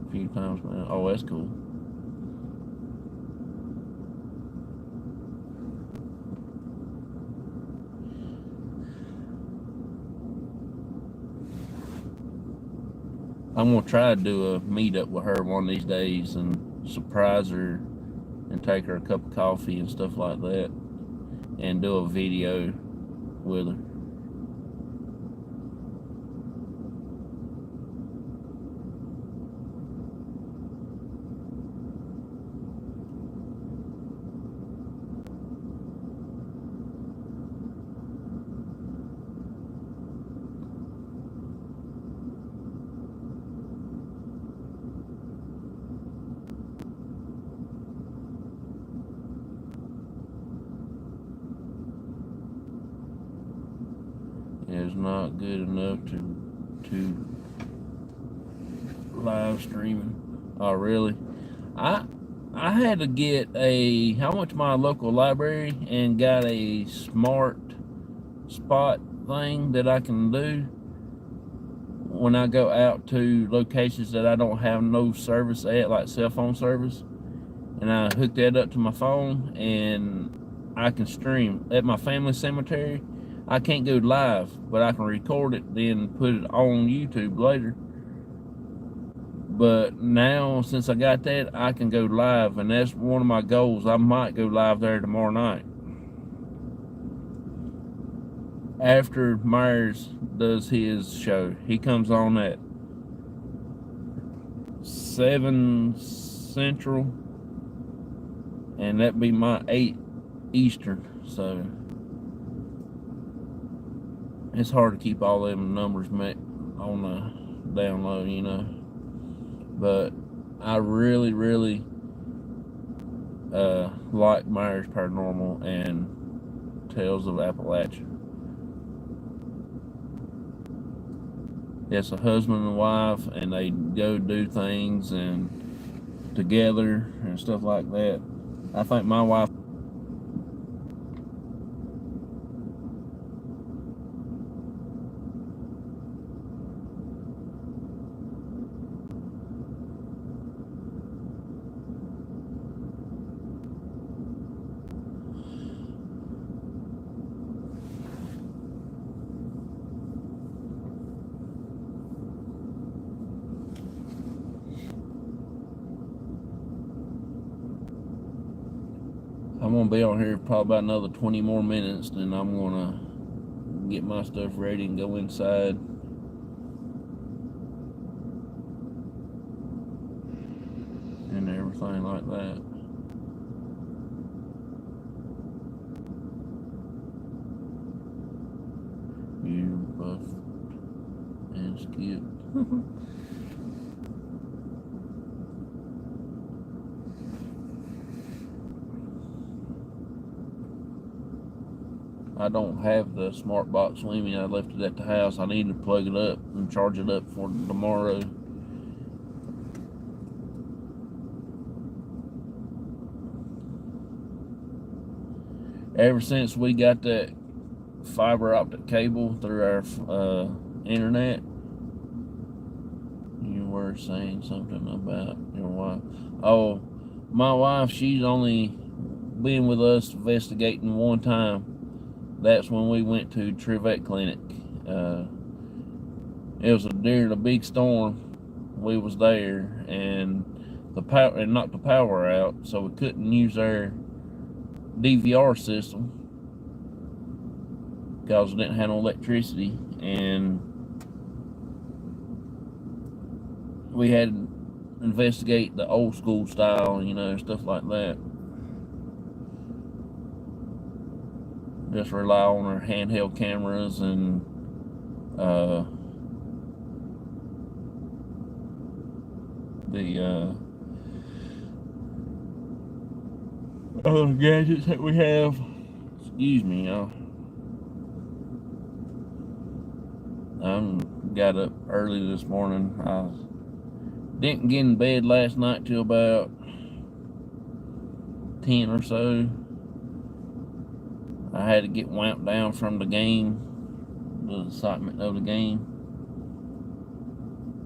A few times now. Oh, that's cool. I'm gonna try to do a meetup with her one of these days and surprise her and take her a cup of coffee and stuff like that, and do a video with her. Is not good enough to live streaming. Oh, really? I had to get I went to my local library and got a smart spot thing that I can do when I go out to locations that I don't have no service at, like cell phone service, and I hook that up to my phone and I can stream at my family cemetery. I can't go live, but I can record it, then put it on YouTube later. But now, since I got that, I can go live, and that's one of my goals. I might go live there tomorrow night. After Myers does his show, he comes on at 7 Central, and that'd be my 8 Eastern. So it's hard to keep all them numbers on the down low, you know. But I really, really like Myers Paranormal and Tales of Appalachia. It's a husband and wife, and they go do things and together and stuff like that. I think my wife. I'm gonna be on here probably about another 20 more minutes, then I'm gonna get my stuff ready and go inside. And everything like that. You buff and skip. I don't have the smart box with me. I left it at the house. I need to plug it up and charge it up for tomorrow. Ever since we got that fiber optic cable through our internet, you were saying something about your wife. Oh, my wife, she's only been with us investigating one time. That's when we went to Trivette Clinic. It was during a big storm. We was there, and the power, and knocked the power out, so we couldn't use our DVR system because we didn't have no electricity, and we had to investigate the old school style, you know, stuff like that. Just rely on our handheld cameras and the other gadgets that we have. Excuse me, y'all. I got up early this morning. I didn't get in bed last night till about 10 or so. I had to get wound down from the game, the excitement of the game,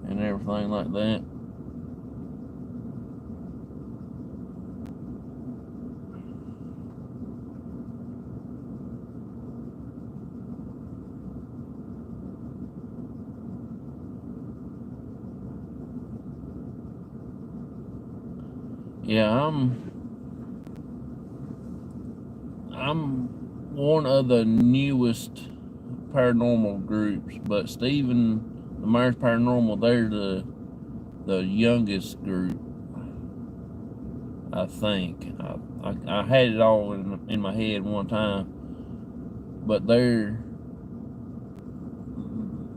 and everything like that. Yeah, I'm one of the newest paranormal groups, but Stephen, the Myers Paranormal, they're the youngest group, I think. I had it all in my head one time, but they're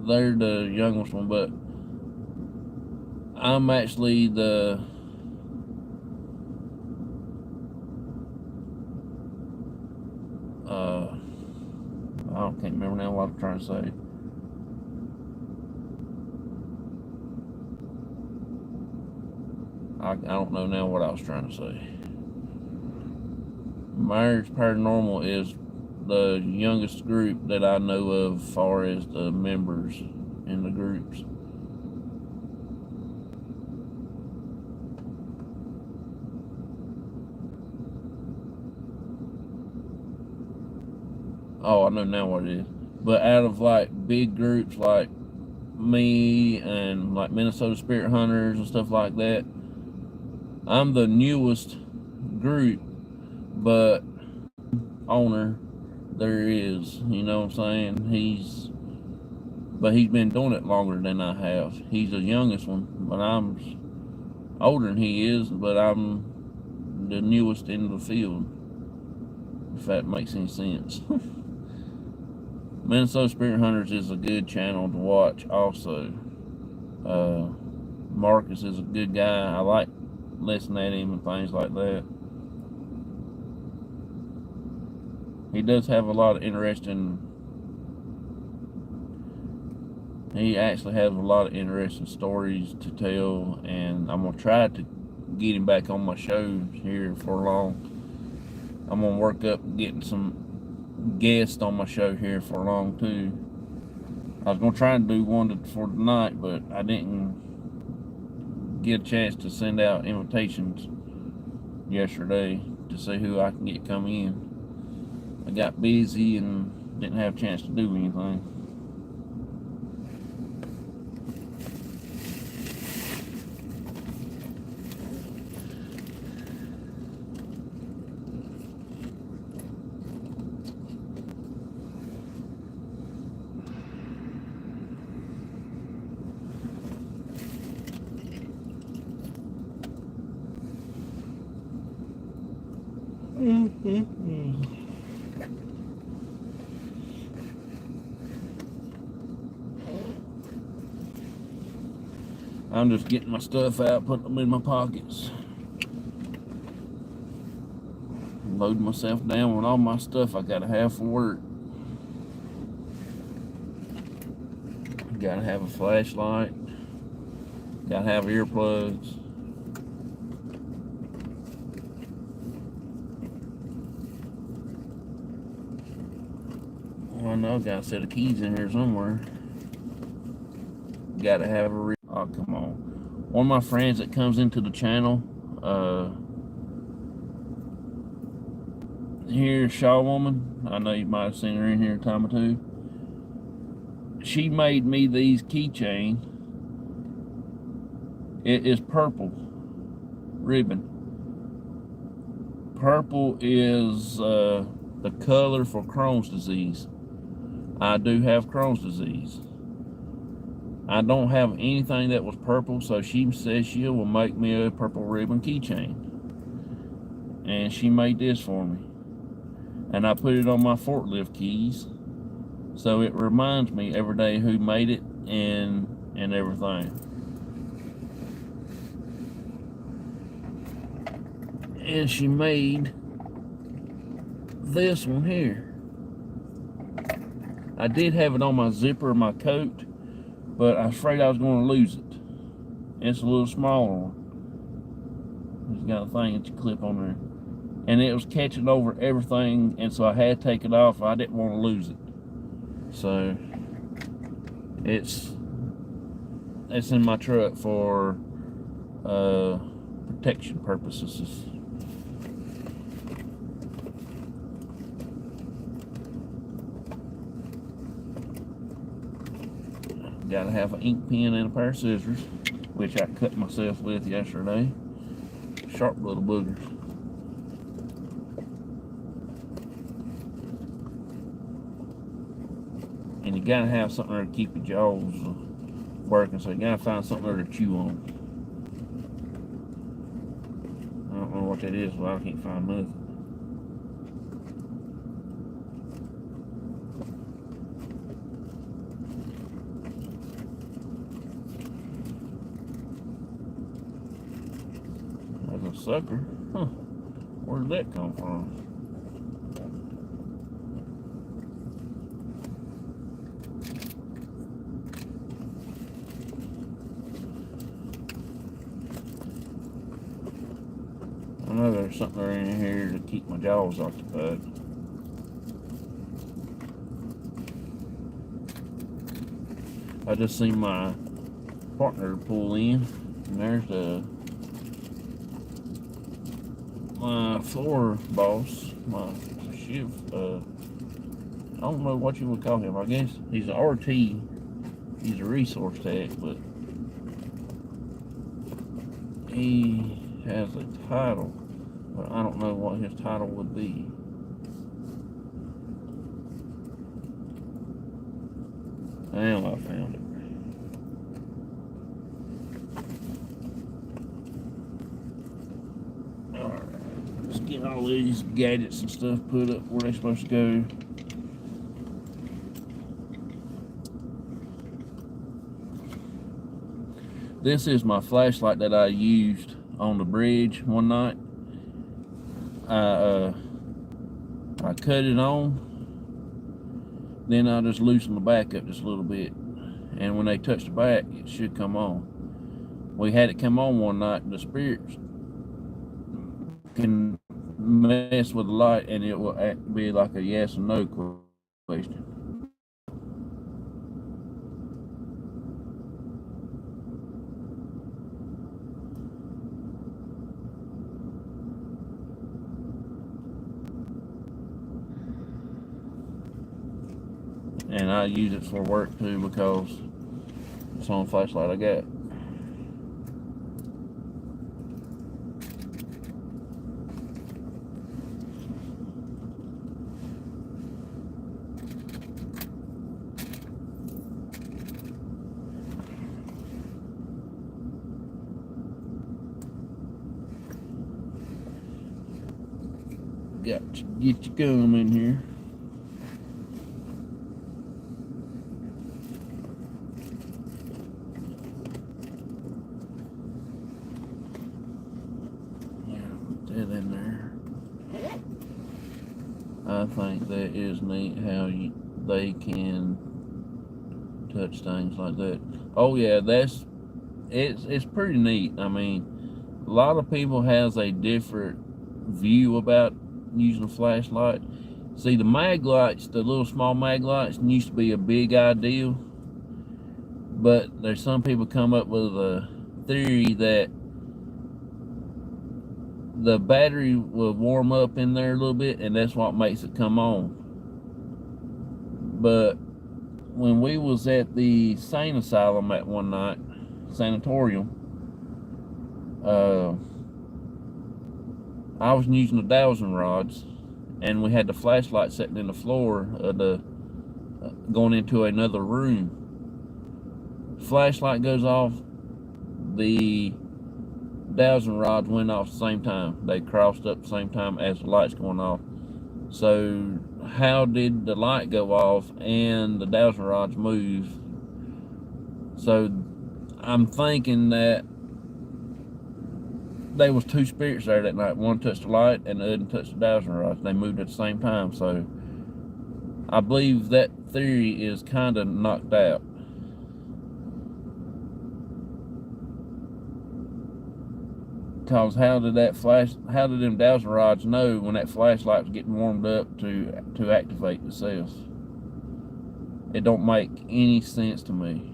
the youngest one. But I'm actually the I can't remember now what I'm trying to say. I don't know now what I was trying to say. Myers Paranormal is the youngest group that I know of as far as the members in the groups. Oh, I know now what it is. But out of like big groups like me and like Minnesota Spirit Hunters and stuff like that, I'm the newest group, but owner there is, you know what I'm saying? He's been doing it longer than I have. He's the youngest one, but I'm older than he is, but I'm the newest in the field, if that makes any sense. Minnesota Spirit Hunters is a good channel to watch also. Marcus is a good guy. I like listening at him and things like that. He does have a lot of he actually has a lot of interesting stories to tell, and I'm going to try to get him back on my show here for long. I'm going to work up getting some guests on my show here for long too. I was going to try and do one for tonight, but I didn't get a chance to send out invitations yesterday to see who I can get come in. I got busy and didn't have a chance to do anything. I'm just getting my stuff out, putting them in my pockets. Loading myself down with all my stuff I gotta have for work. Gotta have a flashlight. Gotta have earplugs. Well, I know I've got a set of keys in here somewhere. Gotta have a oh, come on. One of my friends that comes into the channel, here, Shaw Woman, I know you might have seen her in here a time or two. She made me these keychain. It is purple ribbon. Purple is the color for Crohn's disease. I do have Crohn's disease. I don't have anything that was purple, so she says she will make me a purple ribbon keychain. And she made this for me. And I put it on my forklift keys, so it reminds me every day who made it and everything. And she made this one here. I did have it on my zipper of my coat, but I was afraid I was going to lose it. It's a little smaller one. It's got a thing that you clip on there. And it was catching over everything, and so I had to take it off. I didn't want to lose it. So it's in my truck for protection purposes. Gotta have an ink pen and a pair of scissors, which I cut myself with yesterday. Sharp little boogers. And you gotta have something there to keep your jaws working, so you gotta find something there to chew on. I don't know what that is, but I can't find nothing. There's a sucker. Huh. Where did that come from? I know there's something in here to keep my jaws occupied. I just seen my partner pull in, and there's my floor boss, my shift. I don't know what you would call him. I guess he's an RT he's a resource tech, but he has a title, but I don't know what his title would be. Now I found it. Alright, let's get all these gadgets and stuff put up where they're supposed to go. This is my flashlight that I used on the bridge one night. I cut it on, then I just loosened the back up just a little bit, and when they touch the back, it should come on. We had it come on one night, and the spirits can mess with the light, and it will be like a yes or no question. And I use it for work too because it's the only flashlight I got. Got to get your gum in here. In there. I think that is neat how they can touch things like that. Oh yeah, it's pretty neat. I mean, a lot of people has a different view about using a flashlight. See, the mag lights, the little small mag lights, used to be a big ideal, but there's some people come up with a theory that the battery will warm up in there a little bit, and that's what makes it come on. But when we was at the sane asylum at one night, sanatorium, I was using the dowsing rods, and we had the flashlight sitting in the floor of the going into another room. Flashlight goes off, the dowsing rods went off at the same time. They crossed up at the same time as the light's going off. So how did the light go off and the dowsing rods move? So I'm thinking that there was two spirits there that night. One touched the light and the other touched the dowsing rods. They moved at the same time. So I believe that theory is kind of knocked out. Because how did them dowsing rods know when that flashlight was getting warmed up to activate itself? It don't make any sense to me.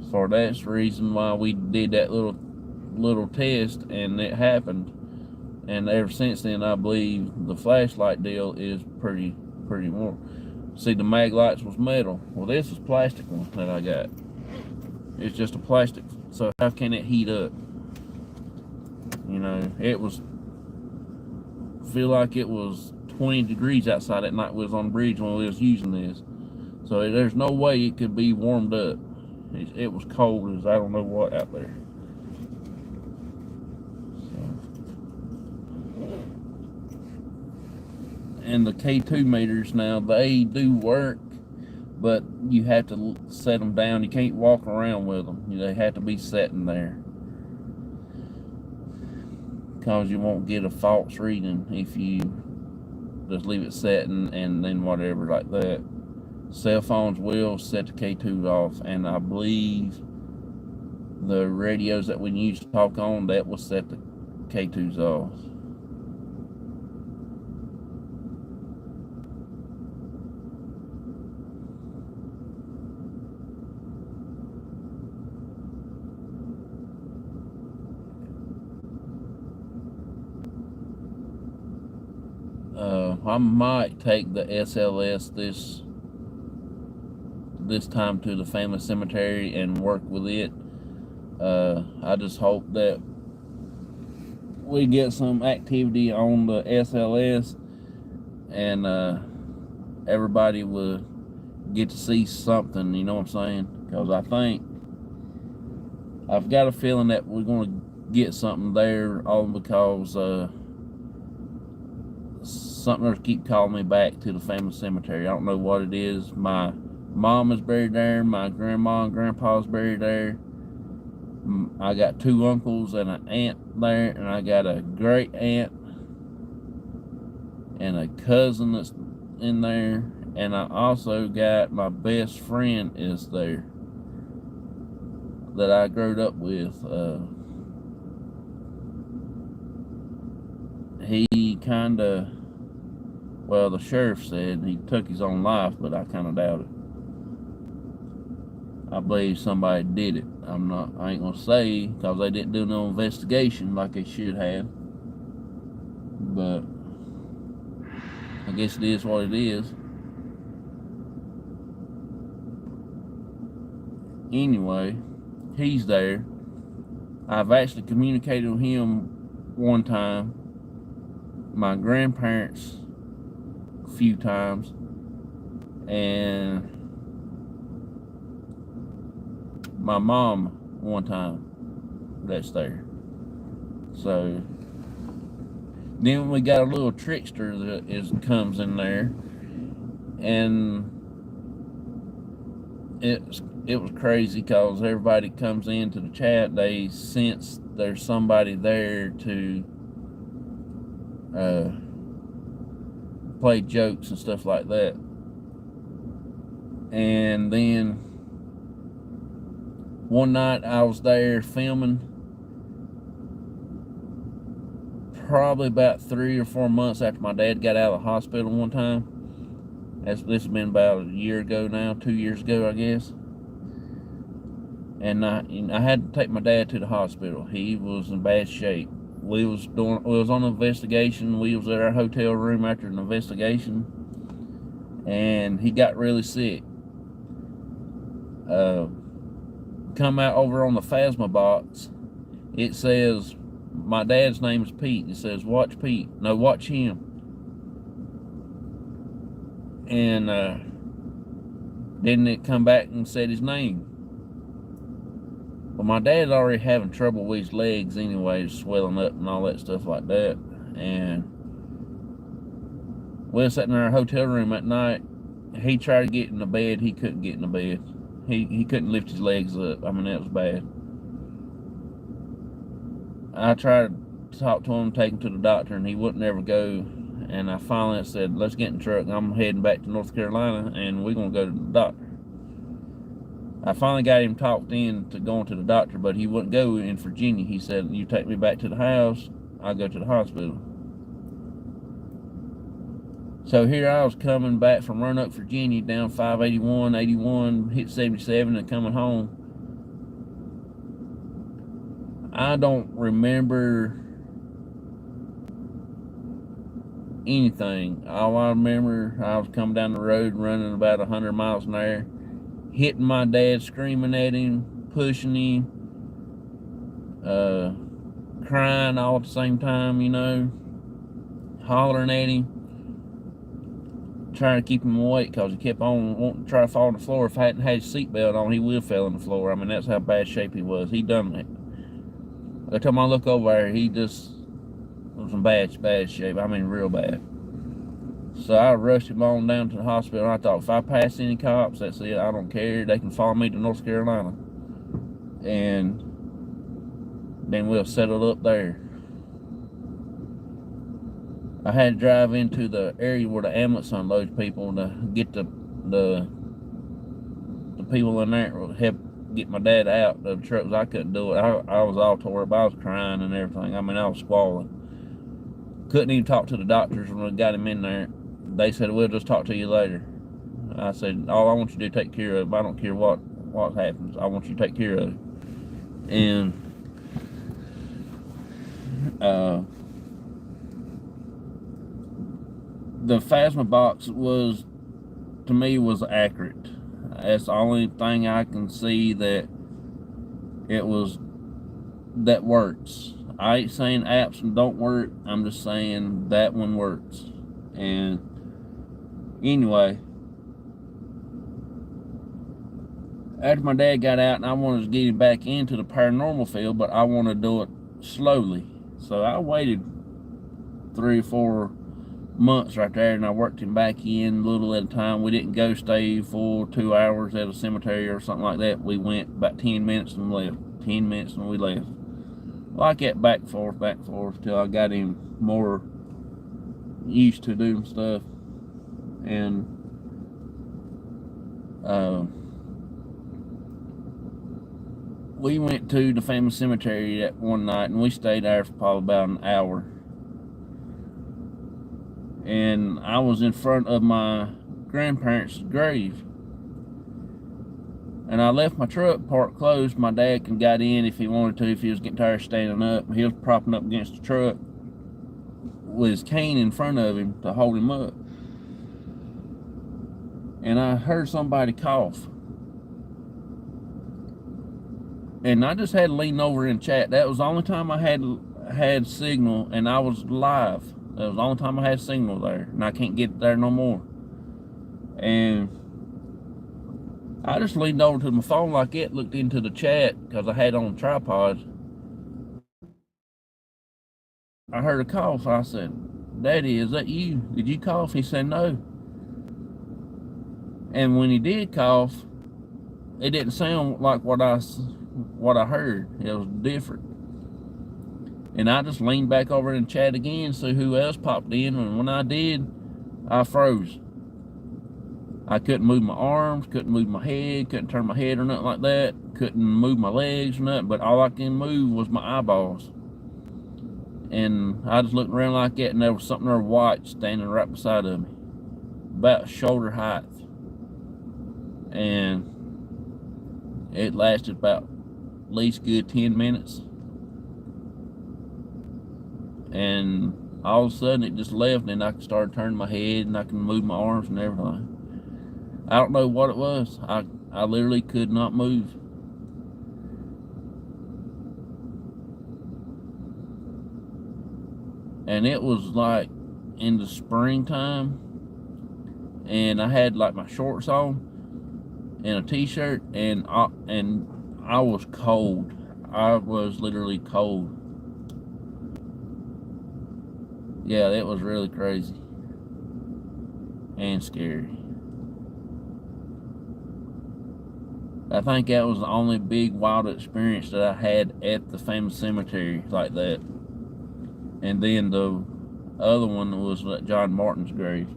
So that's the reason why we did that little test, and it happened. And ever since then, I believe the flashlight deal is pretty warm. See, the mag lights was metal. Well, this is plastic one that I got. It's just a plastic. So how can it heat up? You know, feel like it was 20 degrees outside that night we was on the bridge when we was using this. So there's no way it could be warmed up. It was cold as I don't know what out there. And the K2 meters now, they do work, but you have to set them down. You can't walk around with them. They have to be sitting there, because you won't get a false reading if you just leave it setting and then whatever like that. Cell phones will set the K2s off, and I believe the radios that we used to talk on, that will set the K2s off. I might take the SLS this time to the family cemetery and work with it. I just hope that we get some activity on the SLS, and everybody will get to see something, you know what I'm saying? Because I've got a feeling that we're going to get something there, all because something will keep calling me back to the family cemetery. I don't know what it is. My mom is buried there. My grandma and grandpa's buried there. I got 2 uncles and an aunt there, and I got a great aunt and a cousin that's in there, and I also got my best friend is there that I grew up with. He kind of, well, the sheriff said he took his own life, but I kind of doubt it. I believe somebody did it. I ain't gonna say, because they didn't do no investigation like they should have. But I guess it is what it is. Anyway, he's there. I've actually communicated with him one time. My grandparents a few times. And my mom one time that's there. So then we got a little trickster that comes in there, and it was crazy because everybody comes into the chat, they sense there's somebody there to play jokes and stuff like that. And then one night I was there filming, probably about 3 or 4 months after my dad got out of the hospital one time. This has been about a year ago now, 2 years ago, I guess. And I had to take my dad to the hospital. He was in bad shape. We was on an investigation. We was at our hotel room after an investigation, and he got really sick. Come out over on the Phasma box. It says, my dad's name is Pete. It says, watch Pete. No, watch him. And then it come back and said his name. Well, my dad's already having trouble with his legs anyway, swelling up and all that stuff like that. And we were sitting in our hotel room at night. He tried to get in the bed. He couldn't get in the bed. He couldn't lift his legs up. I mean, that was bad. I tried to talk to him, take him to the doctor, and he wouldn't ever go. And I finally said, let's get in the truck. I'm heading back to North Carolina, and we're going to go to the doctor. I finally got him talked in to going to the doctor, but he wouldn't go in Virginia. He said, you take me back to the house, I'll go to the hospital. So here I was coming back from Roanoke, Virginia, down 581, 81, hit 77, and coming home. I don't remember anything. All I remember, I was coming down the road running about 100 miles an hour, hitting my dad, screaming at him, pushing him, crying all at the same time, you know, hollering at him, trying to keep him awake because he kept on wanting to try to fall on the floor. If I hadn't had his seatbelt on, he would have fell on the floor. I mean, that's how bad shape he was. He done it. Every time I look over there, he just was in bad shape. I mean, real bad. So I rushed him on down to the hospital. And I thought, if I pass any cops, that's it. I don't care. They can follow me to North Carolina. And then we'll settle up there. I had to drive into the area where the ambulance unloads people to get the people in there to help get my dad out of the trucks. I couldn't do it. I was all tore up. I was crying and everything. I mean, I was squalling. Couldn't even talk to the doctors when we got him in there. They said, we'll just talk to you later. I said, all I want you to do is take care of it. I don't care what happens. I want you to take care of it. And the Phasma box was, to me, was accurate. That's the only thing I can see that that works. I ain't saying apps don't work. I'm just saying that one works. And anyway, after my dad got out and I wanted to get him back into the paranormal field, but I want to do it slowly. So I waited 3 or 4 months right there, and I worked him back in a little at a time. We didn't go stay full 2 hours at a cemetery or something like that. We went about 10 minutes and left, 10 minutes and we left. Like that, back and forth, till I got him more used to doing stuff. And we went to the family cemetery that one night, and we stayed there for probably about an hour. And I was in front of my grandparents' grave. And I left my truck parked closed. My dad can got in if he wanted to, if he was getting tired of standing up. He was propping up against the truck with his cane in front of him to hold him up. And I heard somebody cough. And I just had to lean over and chat. That was the only time I had signal, and I was live. That was the only time I had signal there, and I can't get there no more. And I just leaned over to my phone like that, looked into the chat, because I had it on a tripod. I heard a cough. I said, "Daddy, is that you? Did you cough?" He said, "No." And when he did cough, it didn't sound like what I heard. It was different. And I just leaned back over and chat again, see who else popped in. And when I did, I froze. I couldn't move my arms, couldn't move my head, couldn't turn my head or nothing like that. Couldn't move my legs or nothing, but all I can move was my eyeballs. And I just looked around like that, and there was something there white standing right beside of me, about shoulder height. And it lasted about at least good 10 minutes. And all of a sudden it just left, and I started turning my head, and I can move my arms and everything. I don't know what it was. I literally could not move. And it was like in the springtime, and I had like my shorts on and a t-shirt, and I was cold. I was literally cold. Yeah, that was really crazy and scary. I think that was the only big wild experience that I had at the family cemetery like that. And then the other one was at John Martin's grave.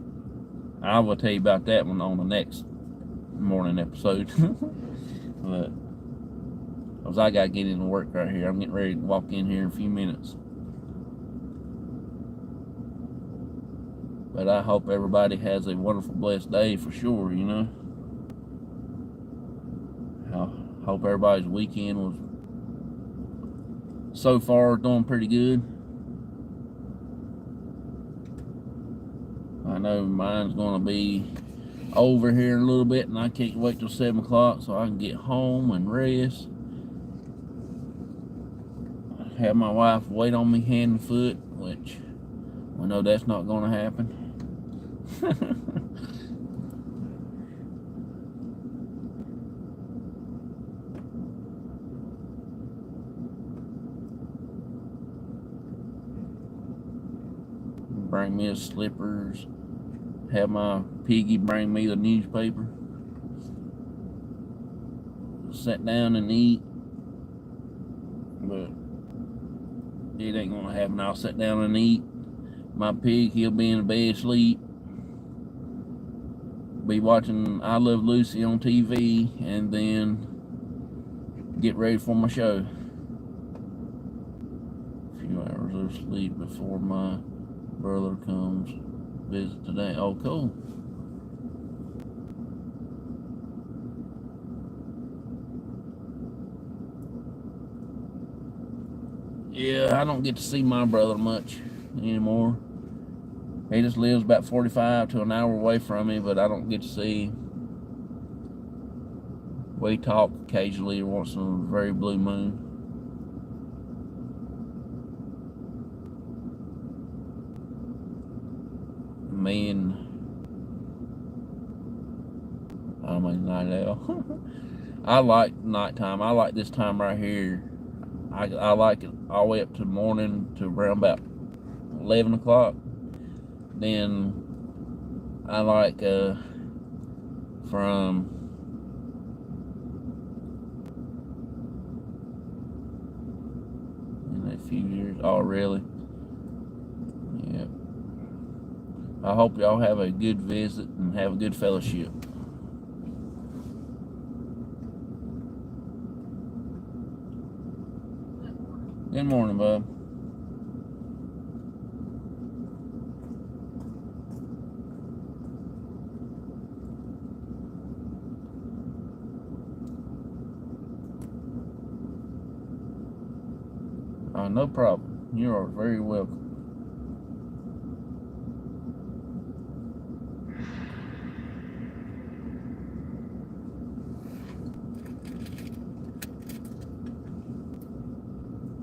I will tell you about that one on the next morning episode. But because I gotta get into work right here. I'm getting ready to walk in here in a few minutes. But I hope everybody has a wonderful, blessed day for sure, you know. I hope everybody's weekend was so far doing pretty good. I know mine's going to be over here in a little bit, and I can't wait till 7 o'clock so I can get home and rest. Have my wife wait on me hand and foot, which we know that's not going to happen. Bring me his slippers. Have my piggy bring me the newspaper. Sit down and eat. But it ain't gonna happen. I'll sit down and eat. My pig, he'll be in the bed asleep. Be watching I Love Lucy on TV, and then get ready for my show. A few hours of sleep before my brother comes visit today. Oh, cool. Yeah, I don't get to see my brother much anymore. He just lives about 45 to an hour away from me, but I don't get to see him. We talk occasionally once in a very blue moon. Me and I mean night owl. I like nighttime. I like this time right here. I like it all the way up to the morning to around about 11 o'clock. Then I like from in a few years. Oh, really? Yeah. I hope y'all have a good visit and have a good fellowship. Good morning, bub. No problem. You are very welcome.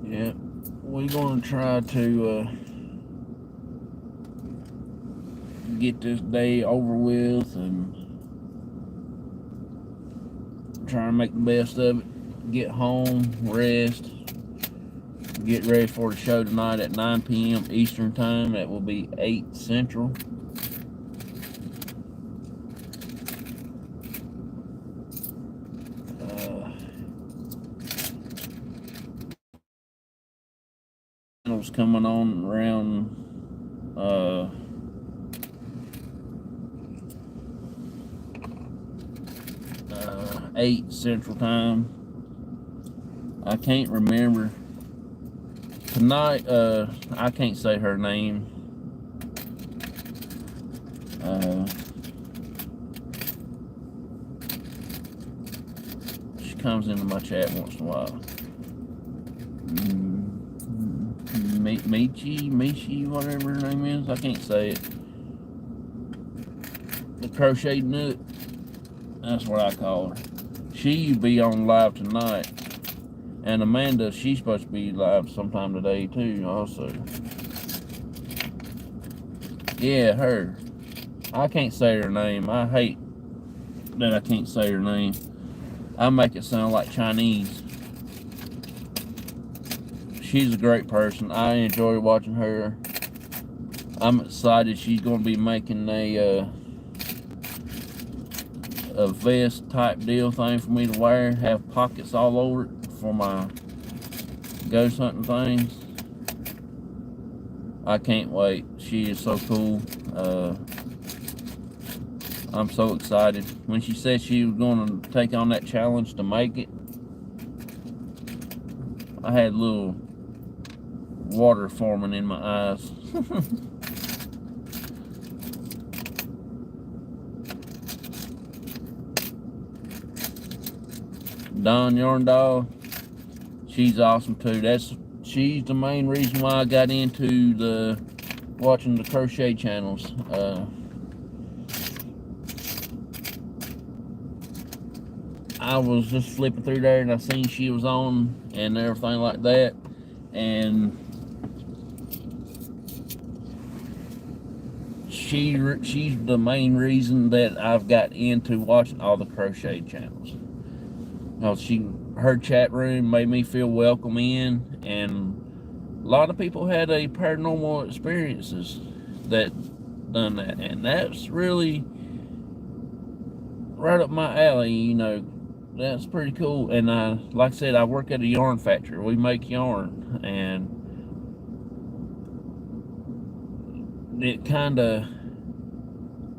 Yeah, we're going to try to get this day over with and try and make the best of it. Get home, rest, get ready for the show tonight at 9 p.m. Eastern Time. That will be 8 Central. Channels coming on around 8 Central Time. I can't remember. Tonight, I can't say her name. She comes into my chat once in a while. Michi, whatever her name is. I can't say it. The Crochet Nut. That's what I call her. She'll be on live tonight. And Amanda, she's supposed to be live sometime today too, also. Yeah, her. I can't say her name. I hate that I can't say her name. I make it sound like Chinese. She's a great person. I enjoy watching her. I'm excited. She's going to be making a vest type deal thing for me to wear. Have pockets all over it for my ghost hunting things. I can't wait. She is so cool. I'm so excited. When she said she was going to take on that challenge to make it, I had a little water forming in my eyes. Dawn Yarndall, she's awesome too. She's the main reason why I got into watching the crochet channels. I was just flipping through there and I seen she was on and everything like that, and she's the main reason that I've got into watching all the crochet channels. Her chat room made me feel welcome in, and a lot of people had a paranormal experiences that done that, and that's really right up my alley. You know, that's pretty cool. And like I said, I work at a yarn factory. We make yarn, and it kind of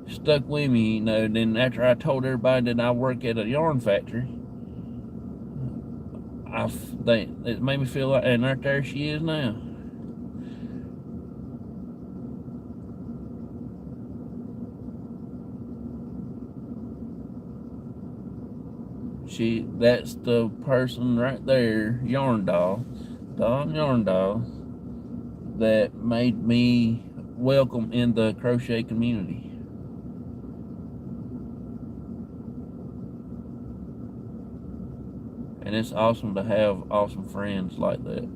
stuck with me, you know. Then after I told everybody that I work at a yarn factory, it made me feel like, and right there she is now. That's the person right there, Dawn Yarndall, that made me welcome in the crochet community. And it's awesome to have awesome friends like that.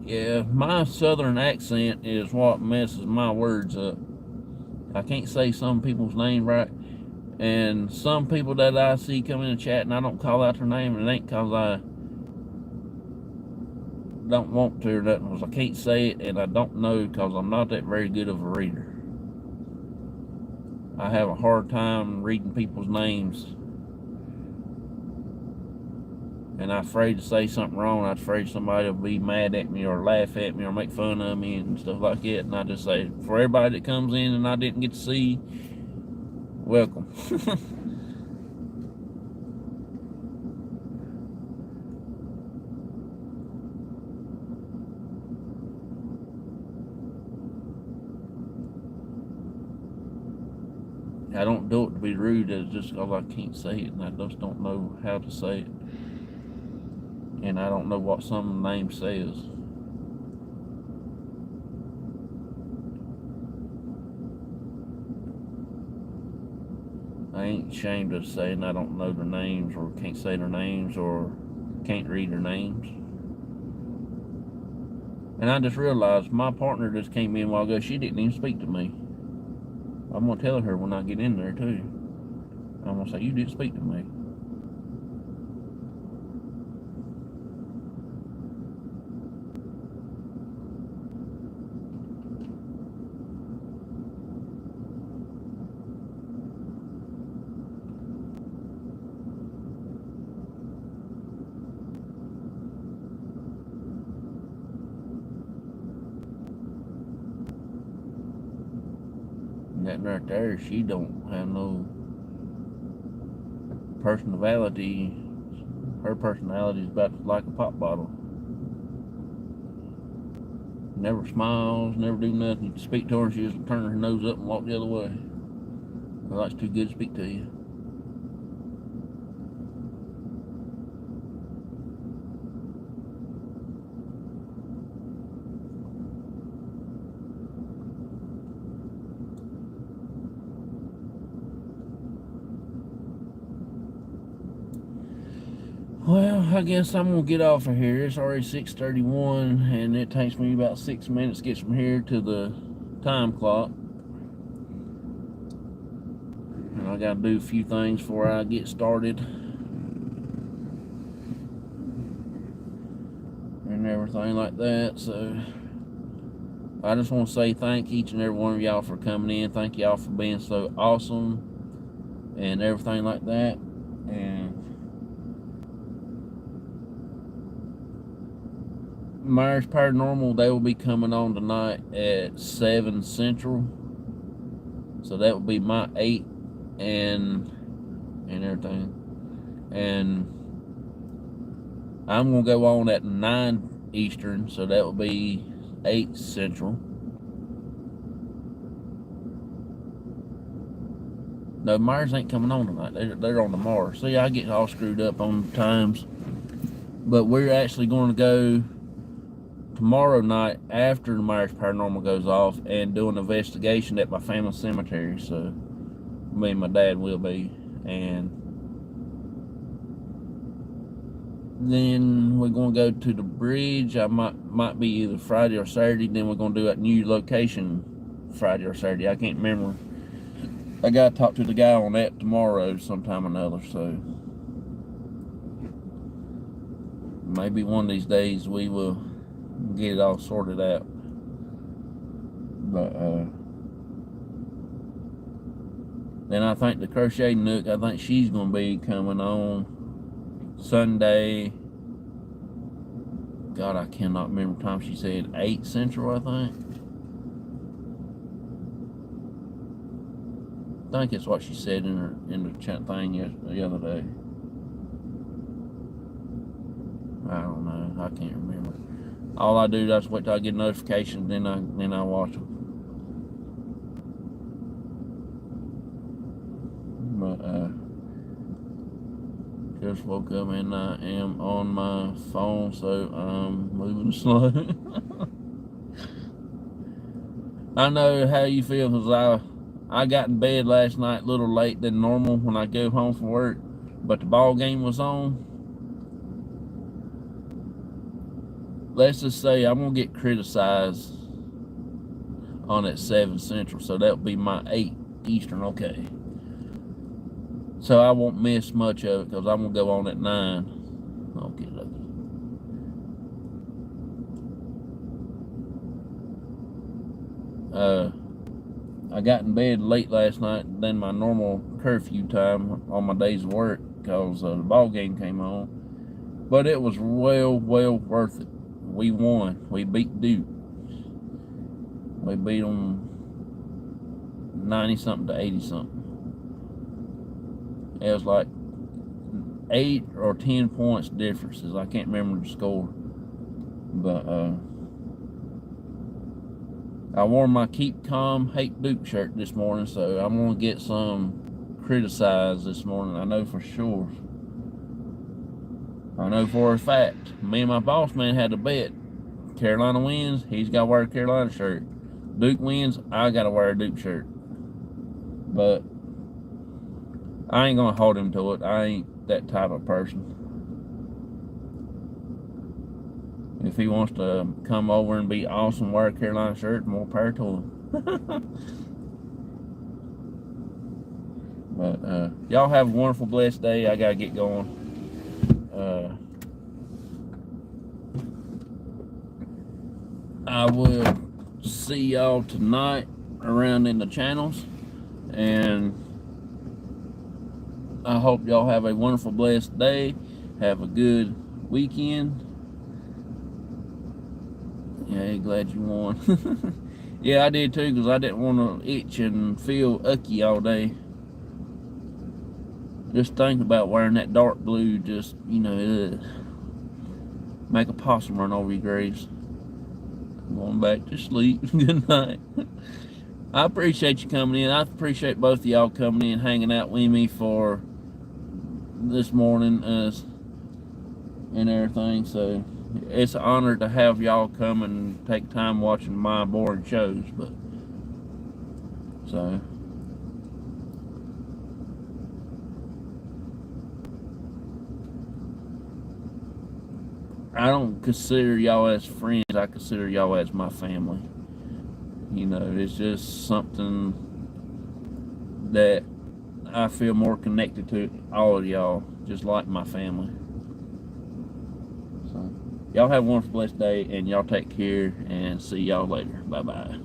Yeah, my southern accent is what messes my words up. I can't say some people's name right. And some people that I see come in the chat and I don't call out their name, and it ain't because I don't want to or nothing, because I can't say it and I don't know, because I'm not that very good of a reader. I have a hard time reading people's names. And I'm afraid to say something wrong. I'm afraid somebody will be mad at me or laugh at me or make fun of me and stuff like that. And I just say, for everybody that comes in and I didn't get to see, welcome. I don't do it to be rude. It's just because I can't say it and I just don't know how to say it. And I don't know what some name says. I ain't ashamed of saying I don't know their names or can't say their names or can't read their names. And I just realized my partner just came in a while ago. She didn't even speak to me. I'm going to tell her when I get in there too. I'm going to say, you didn't speak to me. That right there, she don't have no personality. Her personality is about like a pop bottle. Never smiles, never do nothing. You speak to her and she just turn her nose up and walk the other way. Well, that's too good to speak to you. Well, I guess I'm gonna get off of here. It's already 6:31, and it takes me about 6 minutes to get from here to the time clock. And I gotta do a few things before I get started. And everything like that. So I just want to say thank each and every one of y'all for coming in. Thank y'all for being so awesome and everything like that. And Myers Paranormal, they will be coming on tonight at 7 Central. So that will be my 8 and everything. And I'm going to go on at 9 Eastern, so that will be 8 Central. No, Myers ain't coming on tonight. They're on tomorrow. See, I get all screwed up on times. But we're actually going to go tomorrow night after the Myers Paranormal goes off and do an investigation at my family cemetery. So me and my dad will be. And then we're going to go to the bridge. I might be either Friday or Saturday. Then we're going to do that new location Friday or Saturday. I can't remember. I got to talk to the guy on that tomorrow sometime or another. So maybe one of these days we will get it all sorted out. But then I think the Crochet Nook, I think she's going to be coming on Sunday. God, I cannot remember the time she said. 8 Central, I think. I think it's what she said in the chat thing the other day. I don't know. I can't remember. All I do is I just wait till I get a notification, then I watch them. But just woke up and I am on my phone, so I'm moving slow. I know how you feel, because I got in bed last night a little late than normal when I go home from work, but the ball game was on. Let's just say I'm going to get criticized on at 7 Central, so that'll be my 8 Eastern, okay. So I won't miss much of it, because I'm going to go on at 9. Okay, I got in bed late last night than my normal curfew time on my days of work, because the ball game came on. But it was well worth it. We won. We beat Duke. We beat them 90-something to 80-something. It was like 8 or 10 points differences. I can't remember the score. But I wore my Keep Calm, Hate Duke shirt this morning, so I'm going to get some criticized this morning. I know for sure. I know for a fact. Me and my boss man had a bet. Carolina wins, he's got to wear a Carolina shirt. Duke wins, I got to wear a Duke shirt. But I ain't going to hold him to it. I ain't that type of person. If he wants to come over and be awesome, wear a Carolina shirt, more power to him. But y'all have a wonderful, blessed day. I got to get going. I will see y'all tonight around in the channels, and I hope y'all have a wonderful, blessed day. Have a good weekend. Yeah, glad you won. Yeah, I did too, because I didn't want to itch and feel ucky all day. Just think about wearing that dark blue, just, you know, make a possum run over your graves. Going back to sleep. Good night. I appreciate you coming in. I appreciate both of y'all coming in, hanging out with me for this morning and everything. So it's an honor to have y'all come and take time watching my boring shows. But so I don't consider y'all as friends. I consider y'all as my family. You know, it's just something that I feel more connected to all of y'all, just like my family. So y'all have a wonderful, blessed day, and y'all take care, and see y'all later. Bye-bye.